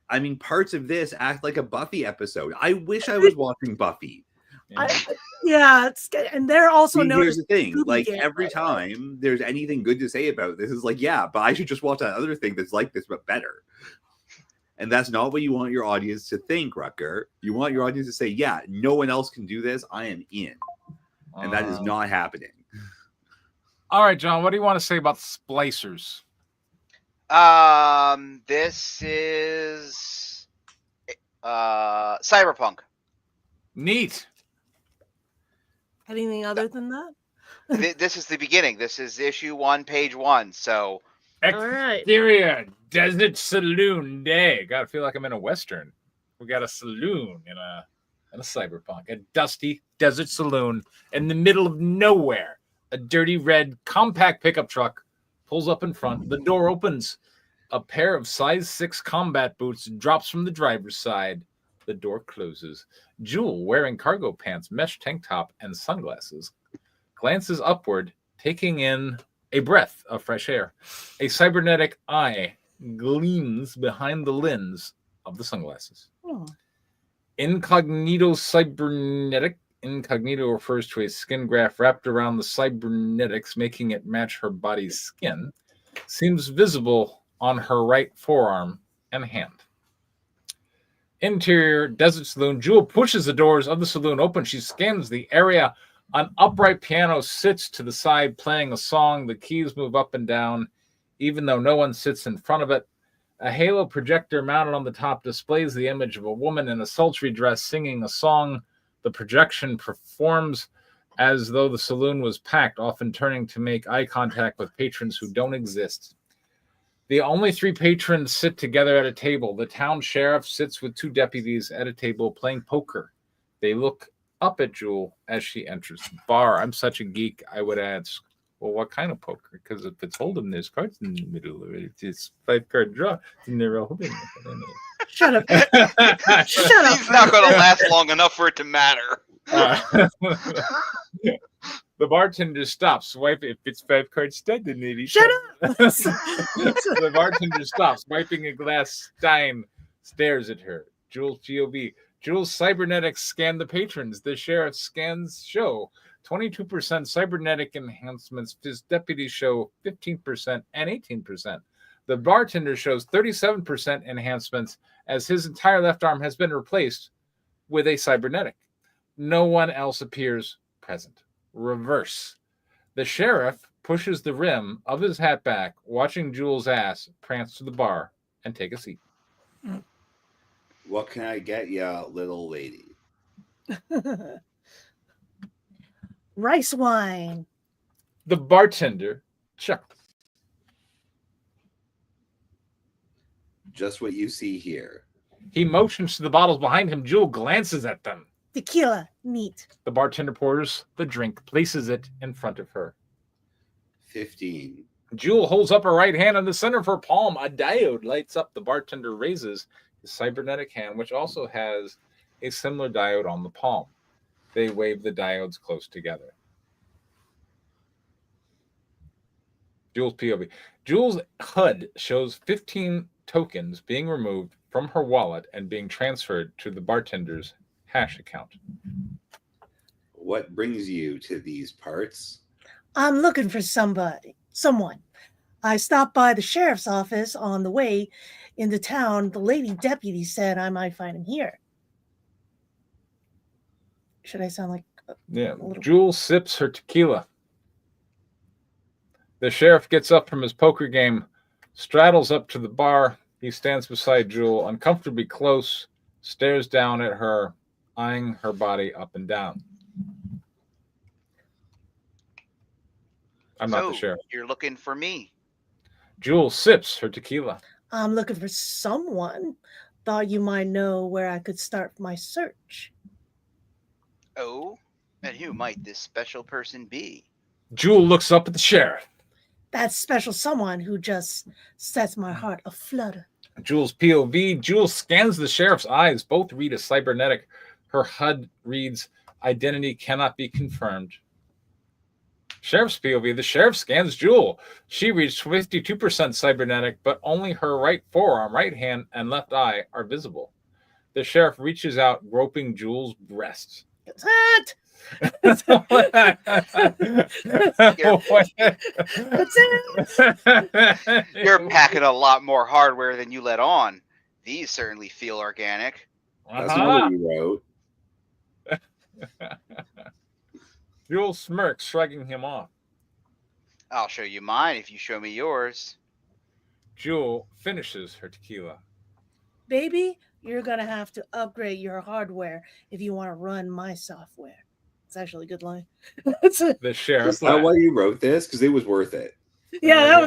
I mean, parts of this act like a Buffy episode. I wish I was watching Buffy. And they're also See, known here's as the thing, Scooby like, Gang, every by the way. time there's anything good to say about this, is like, yeah, but I should just watch that other thing that's like this but better. And that's not what you want your audience to think, Rucker. You want your audience to say, yeah, no one else can do this, I am in. And that is not happening. All right, John, what do you want to say about splicers? This is Cyberpunk. Neat. Anything other than that? This is the beginning. This is issue 1, page 1. So All right. Exterior desert saloon day. Gotta feel like I'm in a western. We got a saloon in a cyberpunk, a dusty desert saloon in the middle of nowhere. A dirty red compact pickup truck pulls up in front. The door opens. A pair of size 6 combat boots drops from the driver's side. The door closes. Jewel, wearing cargo pants, mesh tank top, and sunglasses, glances upward, taking in a breath of fresh air. A cybernetic eye gleams behind the lens of the sunglasses. Oh. Incognito cybernetic. Incognito refers to a skin graft wrapped around the cybernetics, making it match her body's skin. Seems visible on her right forearm and hand. Interior desert saloon. Jewel pushes the doors of the saloon open. She scans the area. An upright piano sits to the side playing a song. The keys move up and down, even though no one sits in front of it. A halo projector mounted on the top displays the image of a woman in a sultry dress singing a song. The projection performs as though the saloon was packed, often turning to make eye contact with patrons who don't exist. The only 3 patrons sit together at a table. The town sheriff sits with 2 deputies at a table playing poker. They look up at Jewel as she enters the bar. I'm such a geek, I would ask, well, what kind of poker? Because if it's Hold'em, there's cards in the middle of it. It's 5-card draw. And they're all Hold'em. Shut up. Shut up. He's not going to last long enough for it to matter. The bartender stops. Wipe if it's 5-card stud, then maybe. Shut up. The bartender stops, wiping a glass stein, stares at her. Jewel's POV. Jewel's cybernetics scan the patrons. The sheriff scans show 22% cybernetic enhancements. His deputies show 15% and 18%. The bartender shows 37% enhancements as his entire left arm has been replaced with a cybernetic. No one else appears present. Reverse. The sheriff pushes the rim of his hat back, watching Jules' ass prance to the bar and take a seat. What can I get ya, little lady? Rice wine. The bartender chuckles. Just what you see here. He motions to the bottles behind him. Jewel glances at them. Tequila. Neat. The bartender pours the drink, places it in front of her. 15. Jewel holds up her right hand in the center of her palm. A diode lights up. The bartender raises his cybernetic hand, which also has a similar diode on the palm. They wave the diodes close together. Jules' POV. Jules' HUD shows 15 tokens being removed from her wallet and being transferred to the bartender's hash account. What brings you to these parts? I'm looking for someone. I stopped by the sheriff's office on the way into town. The lady deputy said I might find him here. Should I sound like Yeah. little... Jules sips her tequila. The sheriff gets up from his poker game, straddles up to the bar. He stands beside Jewel, uncomfortably close, stares down at her, eyeing her body up and down. I'm not the sheriff. You're looking for me. Jewel sips her tequila. I'm looking for someone. Thought you might know where I could start my search. Oh, and who might this special person be? Jewel looks up at the sheriff. That special someone who just sets my heart aflutter. Jewel's POV. Jewel scans the sheriff's eyes. Both read a cybernetic. Her HUD reads, identity cannot be confirmed. Sheriff's POV. The sheriff scans Jewel. She reads 52% cybernetic, but only her right forearm, right hand, and left eye are visible. The sheriff reaches out, groping Jewel's breasts. What? You're packing a lot more hardware than you let on. These certainly feel organic. That's not what you wrote. Jewel smirks, shrugging him off. I'll show you mine if you show me yours. Jewel finishes her tequila. Baby, you're going to have to upgrade your hardware if you want to run my software. It's actually a good line. The sheriff. Is that why you wrote this? Because it was worth it. Yeah,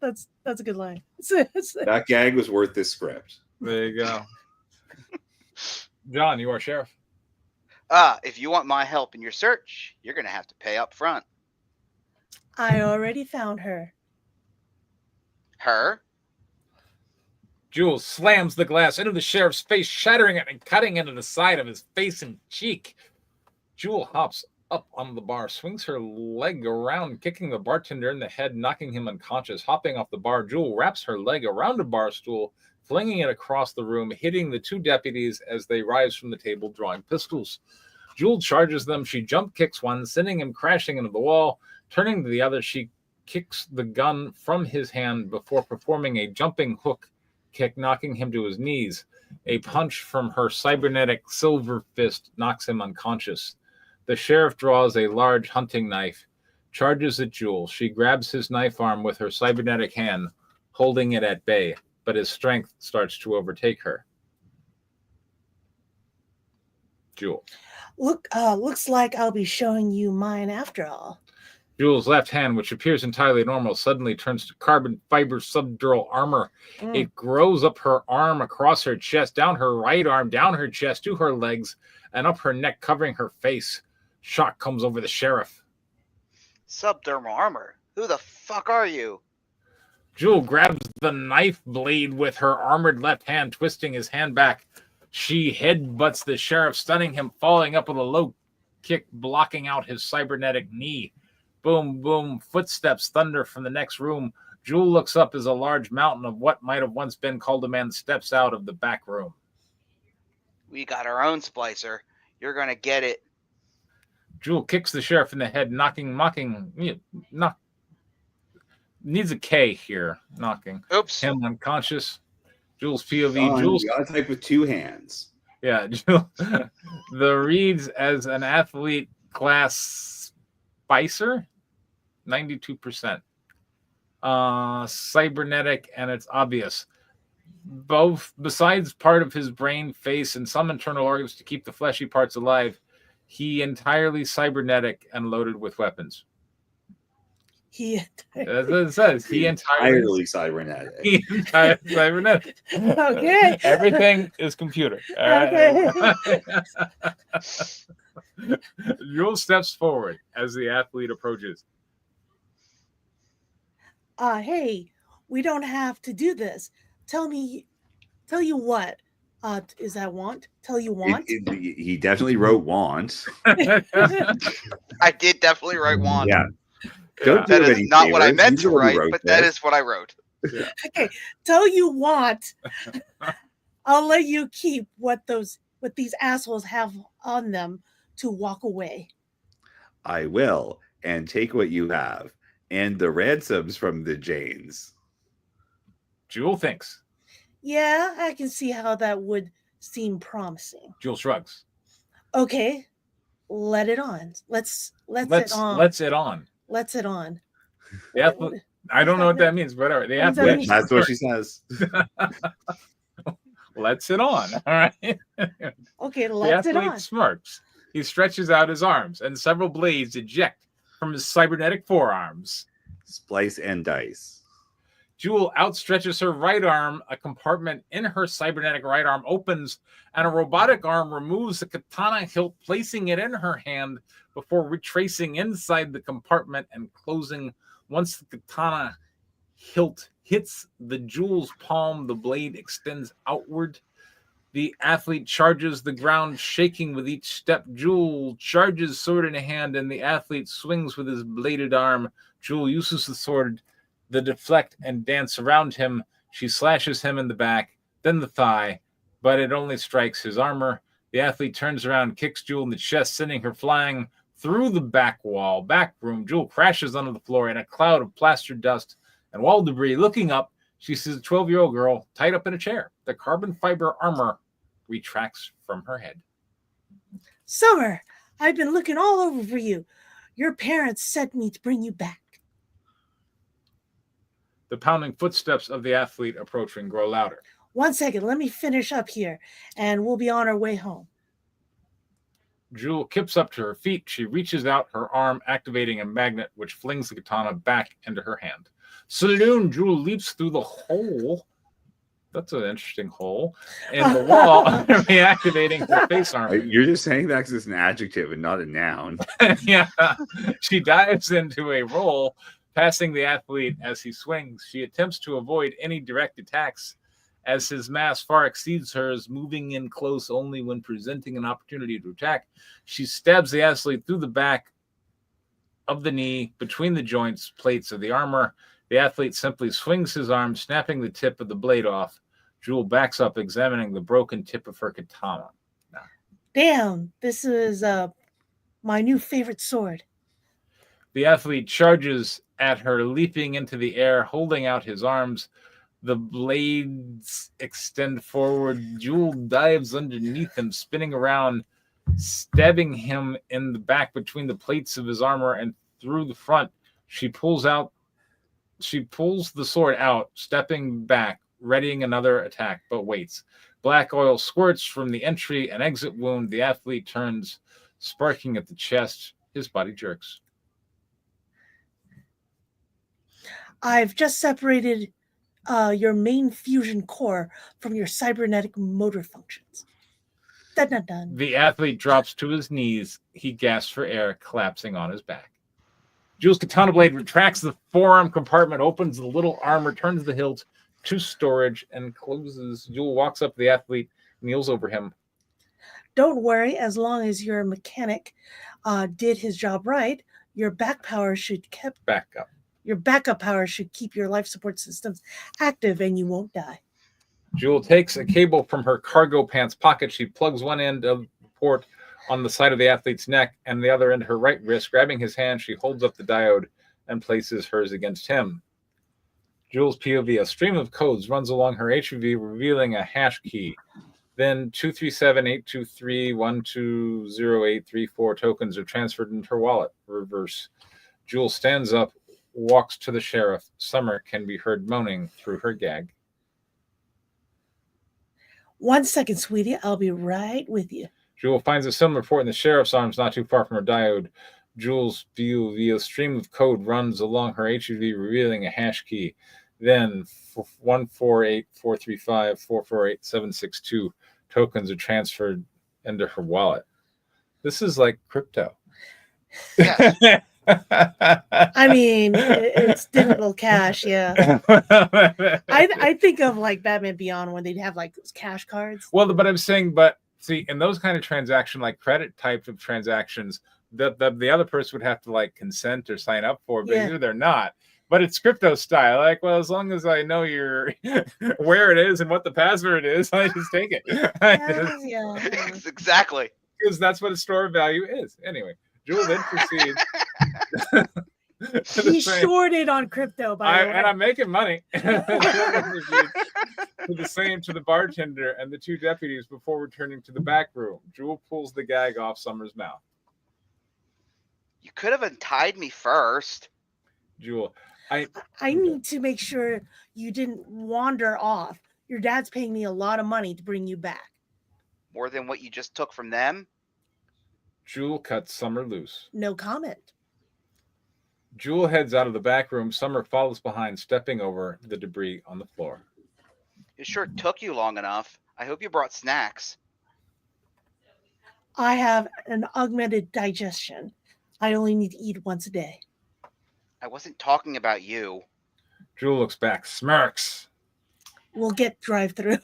that's a good line. That gag was worth this script. There you go. John, you are sheriff. If you want my help in your search, you're going to have to pay up front. I already found her. Her? Jules slams the glass into the sheriff's face, shattering it and cutting into the side of his face and cheek. Jewel hops up on the bar, swings her leg around, kicking the bartender in the head, knocking him unconscious. Hopping off the bar, Jewel wraps her leg around a bar stool, flinging it across the room, hitting the two deputies as they rise from the table, drawing pistols. Jewel charges them. She jump kicks one, sending him crashing into the wall. Turning to the other, she kicks the gun from his hand before performing a jumping hook kick, knocking him to his knees. A punch from her cybernetic silver fist knocks him unconscious. The sheriff draws a large hunting knife, charges at Jewel. She grabs his knife arm with her cybernetic hand, holding it at bay, but his strength starts to overtake her. Jewel. Looks like I'll be showing you mine after all. Jewel's left hand, which appears entirely normal, suddenly turns to carbon fiber subdural armor. It grows up her arm, across her chest, down her right arm, down her chest, to her legs, and up her neck, covering her face. Shock comes over the sheriff. Subdermal armor? Who the fuck are you? Jewel grabs the knife blade with her armored left hand, twisting his hand back. She headbutts the sheriff, stunning him, falling up with a low kick, blocking out his cybernetic knee. Boom, boom, footsteps thunder from the next room. Jewel looks up as a large mountain of what might have once been called a man steps out of the back room. We got our own splicer. You're going to get it. Jewel kicks the sheriff in the head, knocking needs a K here. Knocking. Oops. Him unconscious. Jules POV. Sean, Jules. you gotta type with 2 hands. Yeah. Jules. The reads as an athlete class Spicer. 92%. Cybernetic, and it's obvious. Both, besides part of his brain, face, and some internal organs to keep the fleshy parts alive, he entirely cybernetic and loaded with weapons. That's what it says. He entirely cybernetic. He entirely cybernetic. Okay. Everything is computer. Okay. Jules steps forward as the athlete approaches. Hey, we don't have to do this. Tell you what. Is that want? Tell you want? He definitely wrote want. I did definitely write want. Yeah. Don't do That is any not what I favors. meant You to already write, wrote but that this. is what I wrote. Okay, tell you what. I'll let you keep what these assholes have on them to walk away. I will, and take what you have, and the ransoms from the Janes. Jewel thinks. Yeah, I can see how that would seem promising. Jewel shrugs. Okay, let it on. Let's it on. Let's it on. Let's it on. The athlete, I don't know what that means, but whatever. The What does that athlete, mean? That's what she says. let's it on. All right. Okay, The let's it athlete on. smirks. He stretches out his arms, and several blades eject from his cybernetic forearms. Splice and dice. Jewel outstretches her right arm. A compartment in her cybernetic right arm opens, and a robotic arm removes the katana hilt, placing it in her hand before retracing inside the compartment and closing. Once the katana hilt hits the Jewel's palm, the blade extends outward. The athlete charges the ground, shaking with each step. Jewel charges, sword in hand, and the athlete swings with his bladed arm. Jewel uses the sword to deflect and dance around him. She slashes him in the back, then the thigh, but it only strikes his armor. The athlete turns around, kicks Jewel in the chest, sending her flying through the back room. Jewel crashes onto the floor in a cloud of plaster dust and wall debris. Looking up, she sees a 12-year-old girl tied up in a chair. The carbon fiber armor retracts from her head. Summer, I've been looking all over for you. Your parents sent me to bring you back. The pounding footsteps of the athlete approaching grow louder. 1 second, let me finish up here, and we'll be on our way home. Jewel kips up to her feet. She reaches out her arm, activating a magnet which flings the katana back into her hand. Saloon, Jewel leaps through the hole. That's an interesting hole in the wall, reactivating her face armor. You're just saying that because it's an adjective and not a noun. Yeah, she dives into a roll, passing the athlete as he swings. She attempts to avoid any direct attacks as his mass far exceeds hers, moving in close only when presenting an opportunity to attack. She stabs the athlete through the back of the knee, between the joints plates of the armor. The athlete simply swings his arm, snapping the tip of the blade off. Jewel backs up, examining the broken tip of her katana. Damn, this is my new favorite sword. The athlete charges at her, leaping into the air, holding out his arms. The blades extend forward. Jewel dives underneath him, spinning around, stabbing him in the back between the plates of his armor and through the front. She pulls the sword out, stepping back, readying another attack, but waits. Black oil squirts from the entry and exit wound. The athlete turns, sparking at the chest. His body jerks. I've just separated your main fusion core from your cybernetic motor functions. Dun, dun, dun. The athlete drops to his knees. He gasps for air, collapsing on his back. Jewel's katana blade retracts the forearm compartment, opens the little arm, returns the hilt to storage, and closes. Jewel walks up to the athlete, kneels over him. Don't worry, as long as your mechanic did his job right, your backup power should keep your life support systems active and you won't die. Jewel takes a cable from her cargo pants pocket. She plugs one end of the port on the side of the athlete's neck and the other into her right wrist. Grabbing his hand, she holds up the diode and places hers against him. Jules' POV, a stream of codes runs along her HUV, revealing a hash key. Then 237-823-120834 tokens are transferred into her wallet. Reverse. Jules stands up, walks to the sheriff. Summer can be heard moaning through her gag. 1 second, sweetie. I'll be right with you. Jewel finds a similar report in the sheriff's arms not too far from her diode. Jules' view via stream of code runs along her HUV, revealing a hash key. Then 148-435-448-762 tokens are transferred into her wallet. This is like crypto. Yes. I mean, it's digital cash, yeah. I think of like Batman Beyond when they'd have like cash cards. Well, but I'm saying, but see, in those kind of transaction, like credit type of transactions, the other person would have to like consent or sign up for, but here they're not. But it's crypto style. Like, well, as long as I know you're where it is and what the password is, I just take it. Yeah. Exactly. Because that's what a store of value is. Anyway, Jewel then proceeds. He shorted on crypto, by the way. And I'm making money. To the bartender and the two deputies before returning to the back room. Jewel pulls the gag off Summer's mouth. You could have untied me first. Jewel, I need to make sure you didn't wander off. Your dad's paying me a lot of money to bring you back. More than what you just took from them? Jewel cuts Summer loose. No comment. Jewel heads out of the back room. Summer follows behind, stepping over the debris on the floor. It sure took you long enough. I hope you brought snacks. I have an augmented digestion. I only need to eat once a day. I wasn't talking about you. Jewel looks back, smirks. We'll get drive-through.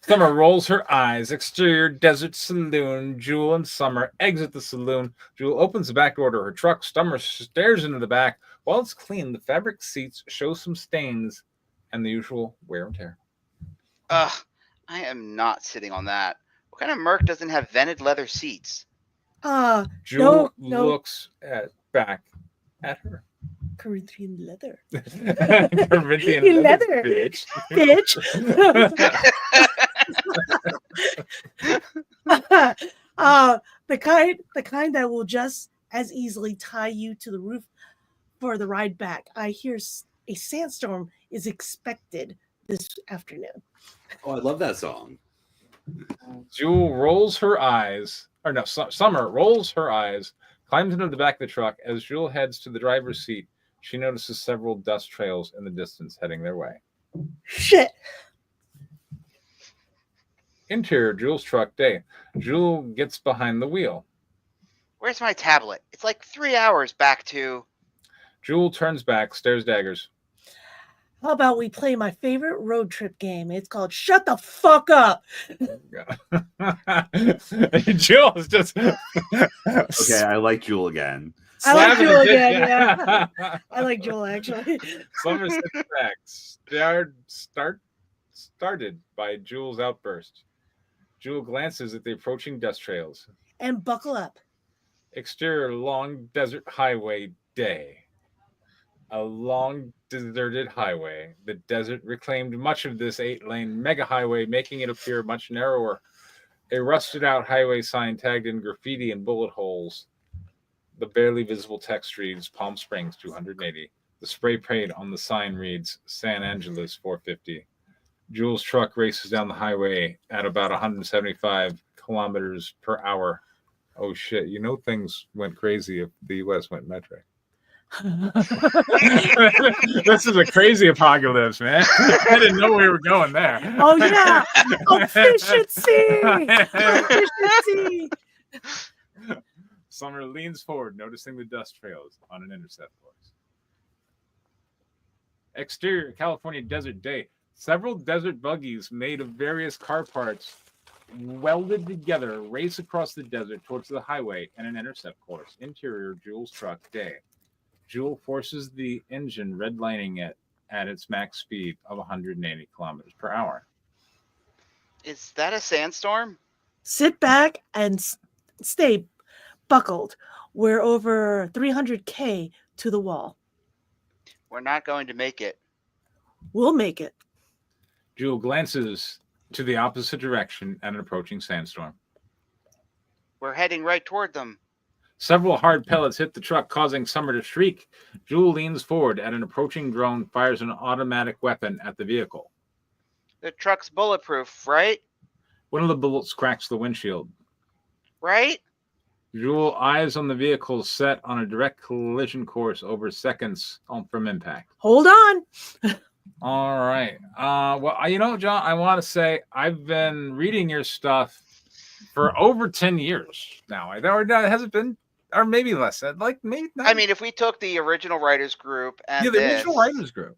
Summer rolls her eyes. Exterior desert saloon. Jewel and Summer exit the saloon. Jewel opens the back door to her truck. Summer stares into the back. While it's clean, the fabric seats show some stains and the usual wear and tear. Ugh, I am not sitting on that. What kind of Merc doesn't have vented leather seats? Jewel looks back at her. Corinthian leather. Corinthian leather, bitch. The kind that will just as easily tie you to the roof for the ride back. I hear a sandstorm is expected this afternoon. Oh, I love that song. Jewel rolls her eyes, or no, Summer rolls her eyes, climbs into the back of the truck. As Jewel heads to the driver's seat, she notices several dust trails in the distance heading their way. Shit. Interior, Jewel's truck day. Jewel gets behind the wheel. Where's my tablet? It's like 3 hours back to... Jewel turns back, stares daggers. How about we play my favorite road trip game? It's called Shut the Fuck Up. Jewel is just... Okay, I like Jewel again. I like Jewel again, yeah. I like Jewel, actually. Summer sits back. Started by Jewel's outburst. Jewel glances at the approaching dust trails. And buckle up. Exterior, long desert highway day. A long deserted highway. The desert reclaimed much of this 8-lane mega highway, making it appear much narrower. A rusted out highway sign tagged in graffiti and bullet holes. The barely visible text reads Palm Springs 280. The spray paint on the sign reads San Angeles 450. Jewel's truck races down the highway at about 175 kilometers per hour. Oh shit, you know things went crazy if the US went metric. This is a crazy apocalypse, man. I didn't know we were going there. Oh yeah, efficiency. Efficiency. Summer leans forward, noticing the dust trails on an intercept course. Exterior, California desert day. Several desert buggies made of various car parts welded together race across the desert towards the highway and an intercept course. Interior, Jewel's truck day. Jewel forces the engine, redlining it at its max speed of 180 kilometers per hour. Is that a sandstorm? Sit back and stay buckled. We're over 300K to the wall. We're not going to make it. We'll make it. Jewel glances to the opposite direction at an approaching sandstorm. We're heading right toward them. Several hard pellets hit the truck, causing Summer to shriek. Jewel leans forward at an approaching drone, fires an automatic weapon at the vehicle. The truck's bulletproof, right? One of the bullets cracks the windshield. Right? Jewel, eyes on the vehicle, set on a direct collision course over seconds from impact. Hold on. All right. Well, you know, John, I want to say I've been reading your stuff for over 10 years now. Or has it been, or maybe less? Like maybe. I mean, if we took the original writers group and the original writers group.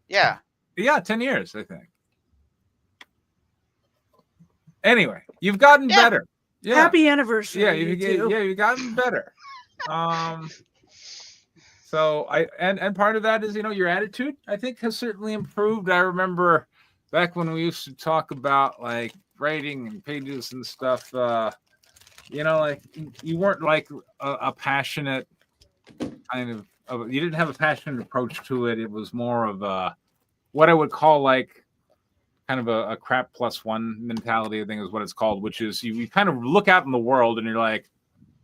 Yeah. 10 years, I think. Anyway, you've gotten better. Yeah. Happy anniversary. Yeah, you've gotten better. So and part of that is, you know, your attitude, I think, has certainly improved. I remember back when we used to talk about like writing and pages and stuff, you know, like you weren't like a passionate kind of you didn't have a passionate approach to it. It was more of a what I would call like kind of a crap plus one mentality, I think is what it's called, which is you kind of look out in the world and you're like,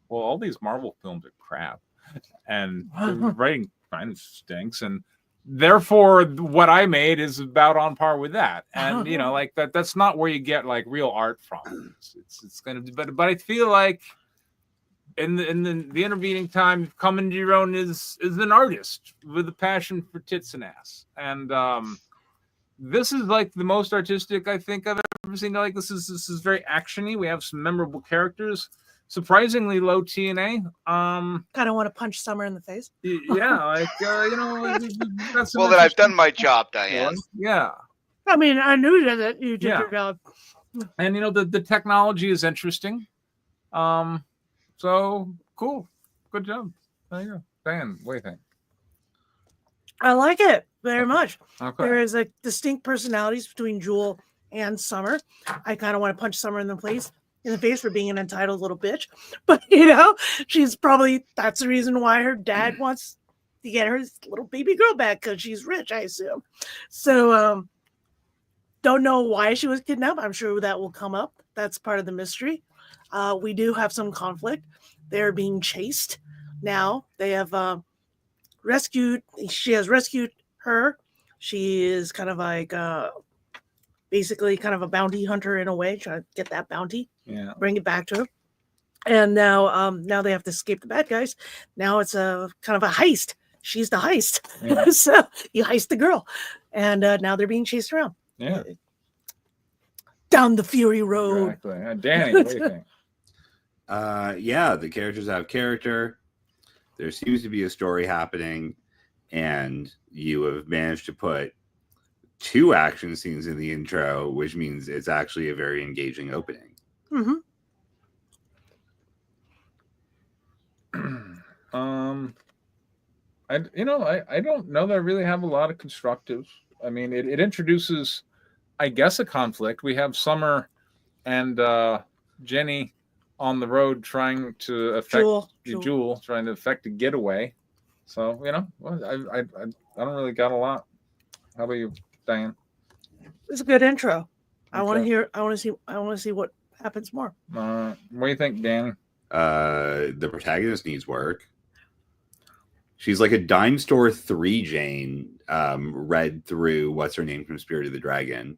well, all these Marvel films are crap and the writing kind of stinks, and therefore what I made is about on par with that. And you know, like that's not where you get like real art from. It's gonna be, but I feel like in the intervening time you've come into your own as an artist with a passion for tits and ass. And this is like the most artistic I think I've ever seen. Like this is very actiony. We have some memorable characters. Surprisingly low TNA. Kind of want to punch Summer in the face. Yeah, like you know. Well, then I've done my job, Diane. Yeah. I mean, I knew that you did your job. And you know the technology is interesting. So cool. Good job. There you go. Diane, what do you think? I like it very much. Okay. There is like distinct personalities between Jewel and Summer. I kind of want to punch Summer in the face for being an entitled little bitch. But you know, that's the reason why her dad wants to get her little baby girl back, because she's rich, I assume. So don't know why she was kidnapped. I'm sure that will come up. That's part of the mystery. We do have some conflict. They're being chased now. They have she has rescued her. She is kind of like basically kind of a bounty hunter in a way, trying to get that bounty, bring it back to her. And now they have to escape the bad guys. Now it's a kind of a heist. She's the heist. Yeah. So you heist the girl. And now they're being chased around. Yeah. Down the Fury Road. Exactly. Danny, what do you think? The characters have character. There seems to be a story happening, and you have managed to put 2 action scenes in the intro, which means it's actually a very engaging opening. Mm-hmm. I don't know that I really have a lot of constructives. I mean, it introduces, I guess, a conflict. We have Summer and Jenny on the road trying to affect Jewel, trying to affect a getaway. So you know, I don't really got a lot. How about you, Diane? It's a good intro. I want to see what happens more. What do you think, Danny? The protagonist needs work. She's like a dime store 3 Jane, read through what's her name from Spirit of the Dragon.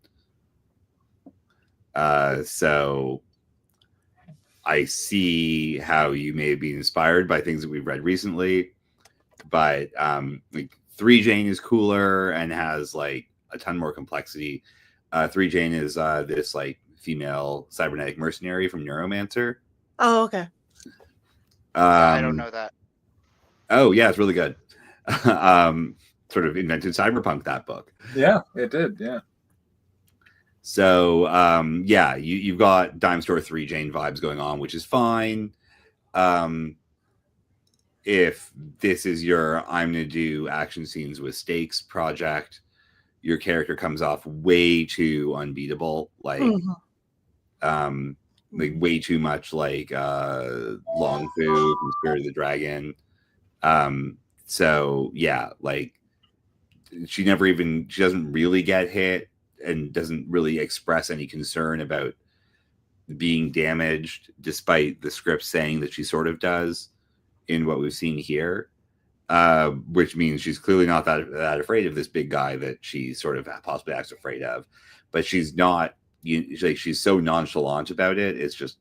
So I see how you may be inspired by things that we've read recently, but like 3 Jane is cooler and has like a ton more complexity. 3 Jane is this like female cybernetic mercenary from Neuromancer. Oh, okay. I don't know that. Oh yeah, it's really good. Sort of invented cyberpunk, that book. Yeah, it did. Yeah. So you've got Dime Store 3 Jane vibes going on, which is fine. If this is your I'm gonna do action scenes with stakes project, your character comes off way too unbeatable, like like way too much like Long Fu from Spirit of the Dragon. So yeah, like she doesn't really get hit and doesn't really express any concern about being damaged, despite the script saying that she sort of does in what we've seen here. Which means she's clearly not that afraid of this big guy that she sort of possibly acts afraid of, but she's not. She's so nonchalant about it. It's just,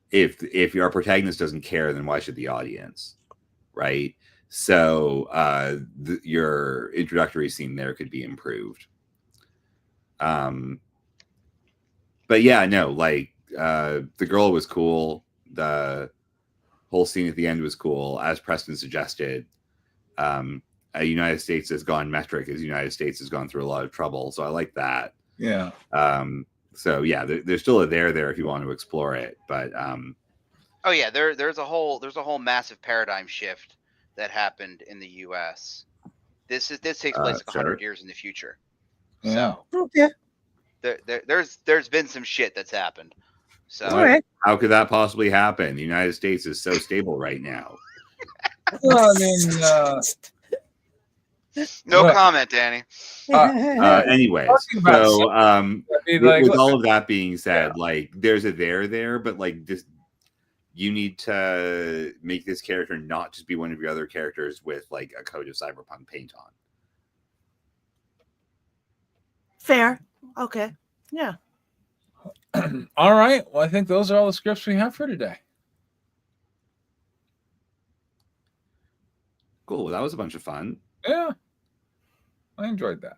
if your protagonist doesn't care, then why should the audience, right? So your introductory scene there could be improved. But yeah, no, like the girl was cool. The whole scene at the end was cool, as Preston suggested. United States has gone metric, as United States has gone through a lot of trouble, so I like that. Yeah. So yeah, there's still a there if you want to explore it, but oh yeah, there's a whole massive paradigm shift that happened in the U.S. This takes place like 100 years in the future. Yeah. So Okay. there's been some shit that's happened. So All right. how could that possibly happen? The United States is so stable right now. Well, I mean, no Look. comment, Danny. Anyways, Talking about so I mean, like, with look, all of that being said, like there's a there, but like this, you need to make this character not just be one of your other characters with like a coat of cyberpunk paint on. Fair. Okay. Yeah. all right. Well, I think those are all the scripts we have for today. Cool. That was a bunch of fun. Yeah. I enjoyed that.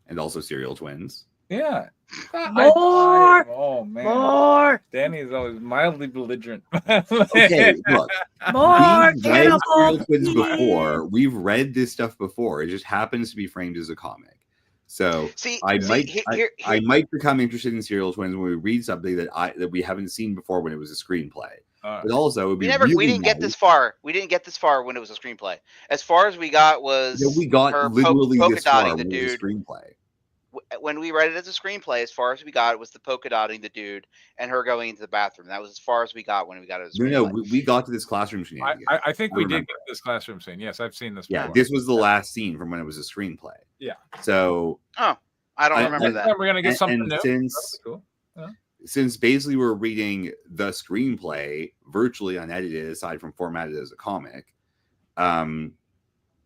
And also serial twins. Yeah. More. Oh, man. More. Danny is always mildly belligerent. Okay, look. More. We've read Cannibal serial twins Feed. before. We've read this stuff before. It just happens to be framed as a comic. So I might become interested in serial twins when we read something that we haven't seen before when it was a screenplay. But also, it would be we didn't get this far. We didn't get this far when it was a screenplay. As far as we got was we got her literally polka this far dotting the when it was a dude. screenplay. When we read it as a screenplay, as far as we got, it was the polka dotting the dude and her going into the bathroom. That was as far as we got when we got it as a screenplay. No, we got to this classroom scene. I think we did get this classroom scene. Yes, I've seen this before. Yeah, this was the last scene from when it was a screenplay. Yeah. So I don't remember that. We're gonna get something new. Since cool. Since basically we're reading the screenplay virtually unedited, aside from formatted as a comic,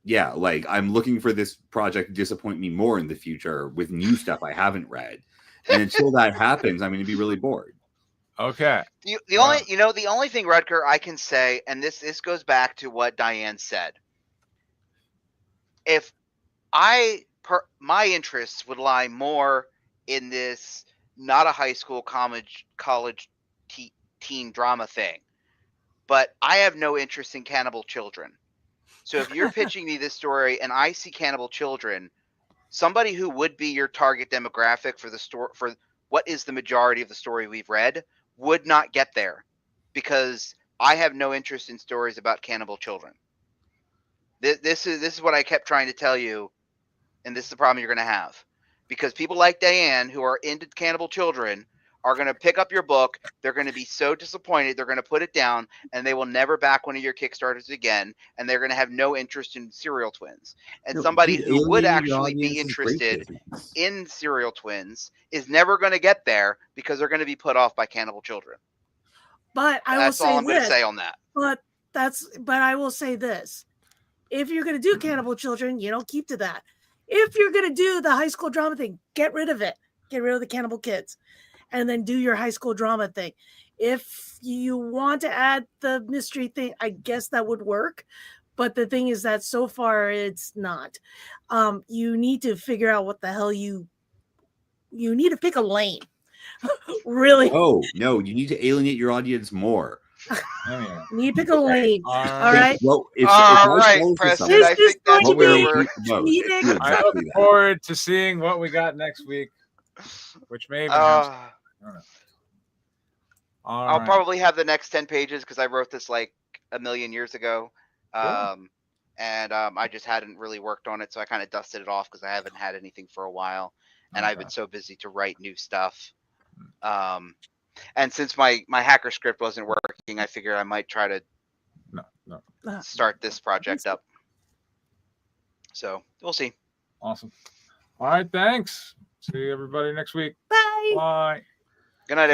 yeah, like I'm looking for this project to disappoint me more in the future with new stuff I haven't read, and until that happens, I'm going to be really bored. Okay. The only thing, Rutger, I can say, and this goes back to what Diane said. If my interests would lie more in this, not a high school college teen drama thing, but I have no interest in cannibal children. So if you're pitching me this story and I see cannibal children, somebody who would be your target demographic for the story, for what is the majority of the story we've read, would not get there, because I have no interest in stories about cannibal children. This is what I kept trying to tell you, and this is the problem you're going to have, because people like Diane who are into cannibal children are going to pick up your book. They're going to be so disappointed. They're going to put it down, and they will never back one of your Kickstarters again. And they're going to have no interest in serial twins. And somebody who would actually be interested in serial twins is never going to get there because they're going to be put off by cannibal children. But that's all I'm going to say on that. But I will say this: if you're going to do cannibal children, you don't keep to that. If you're going to do the high school drama thing, get rid of it. Get rid of the cannibal kids. And then do your high school drama thing. If you want to add the mystery thing, I guess that would work. But the thing is that so far it's not. You need to figure out what the hell you need to pick a lane. Really? Oh, no, you need to alienate your audience more. You need to pick a lane. All right. Well, all right, Preston. I think that's where we're. I look forward to seeing what we got next week, which may even I'll probably have the next 10 pages because I wrote this like a million years ago. Cool. And I just hadn't really worked on it, so I kind of dusted it off because I haven't had anything for a while, and I've been so busy to write new stuff. And since my hacker script wasn't working, I figured I might try to start this project up. So we'll see. Awesome. All right, thanks. See everybody next week. Bye. Bye. Good night, everybody.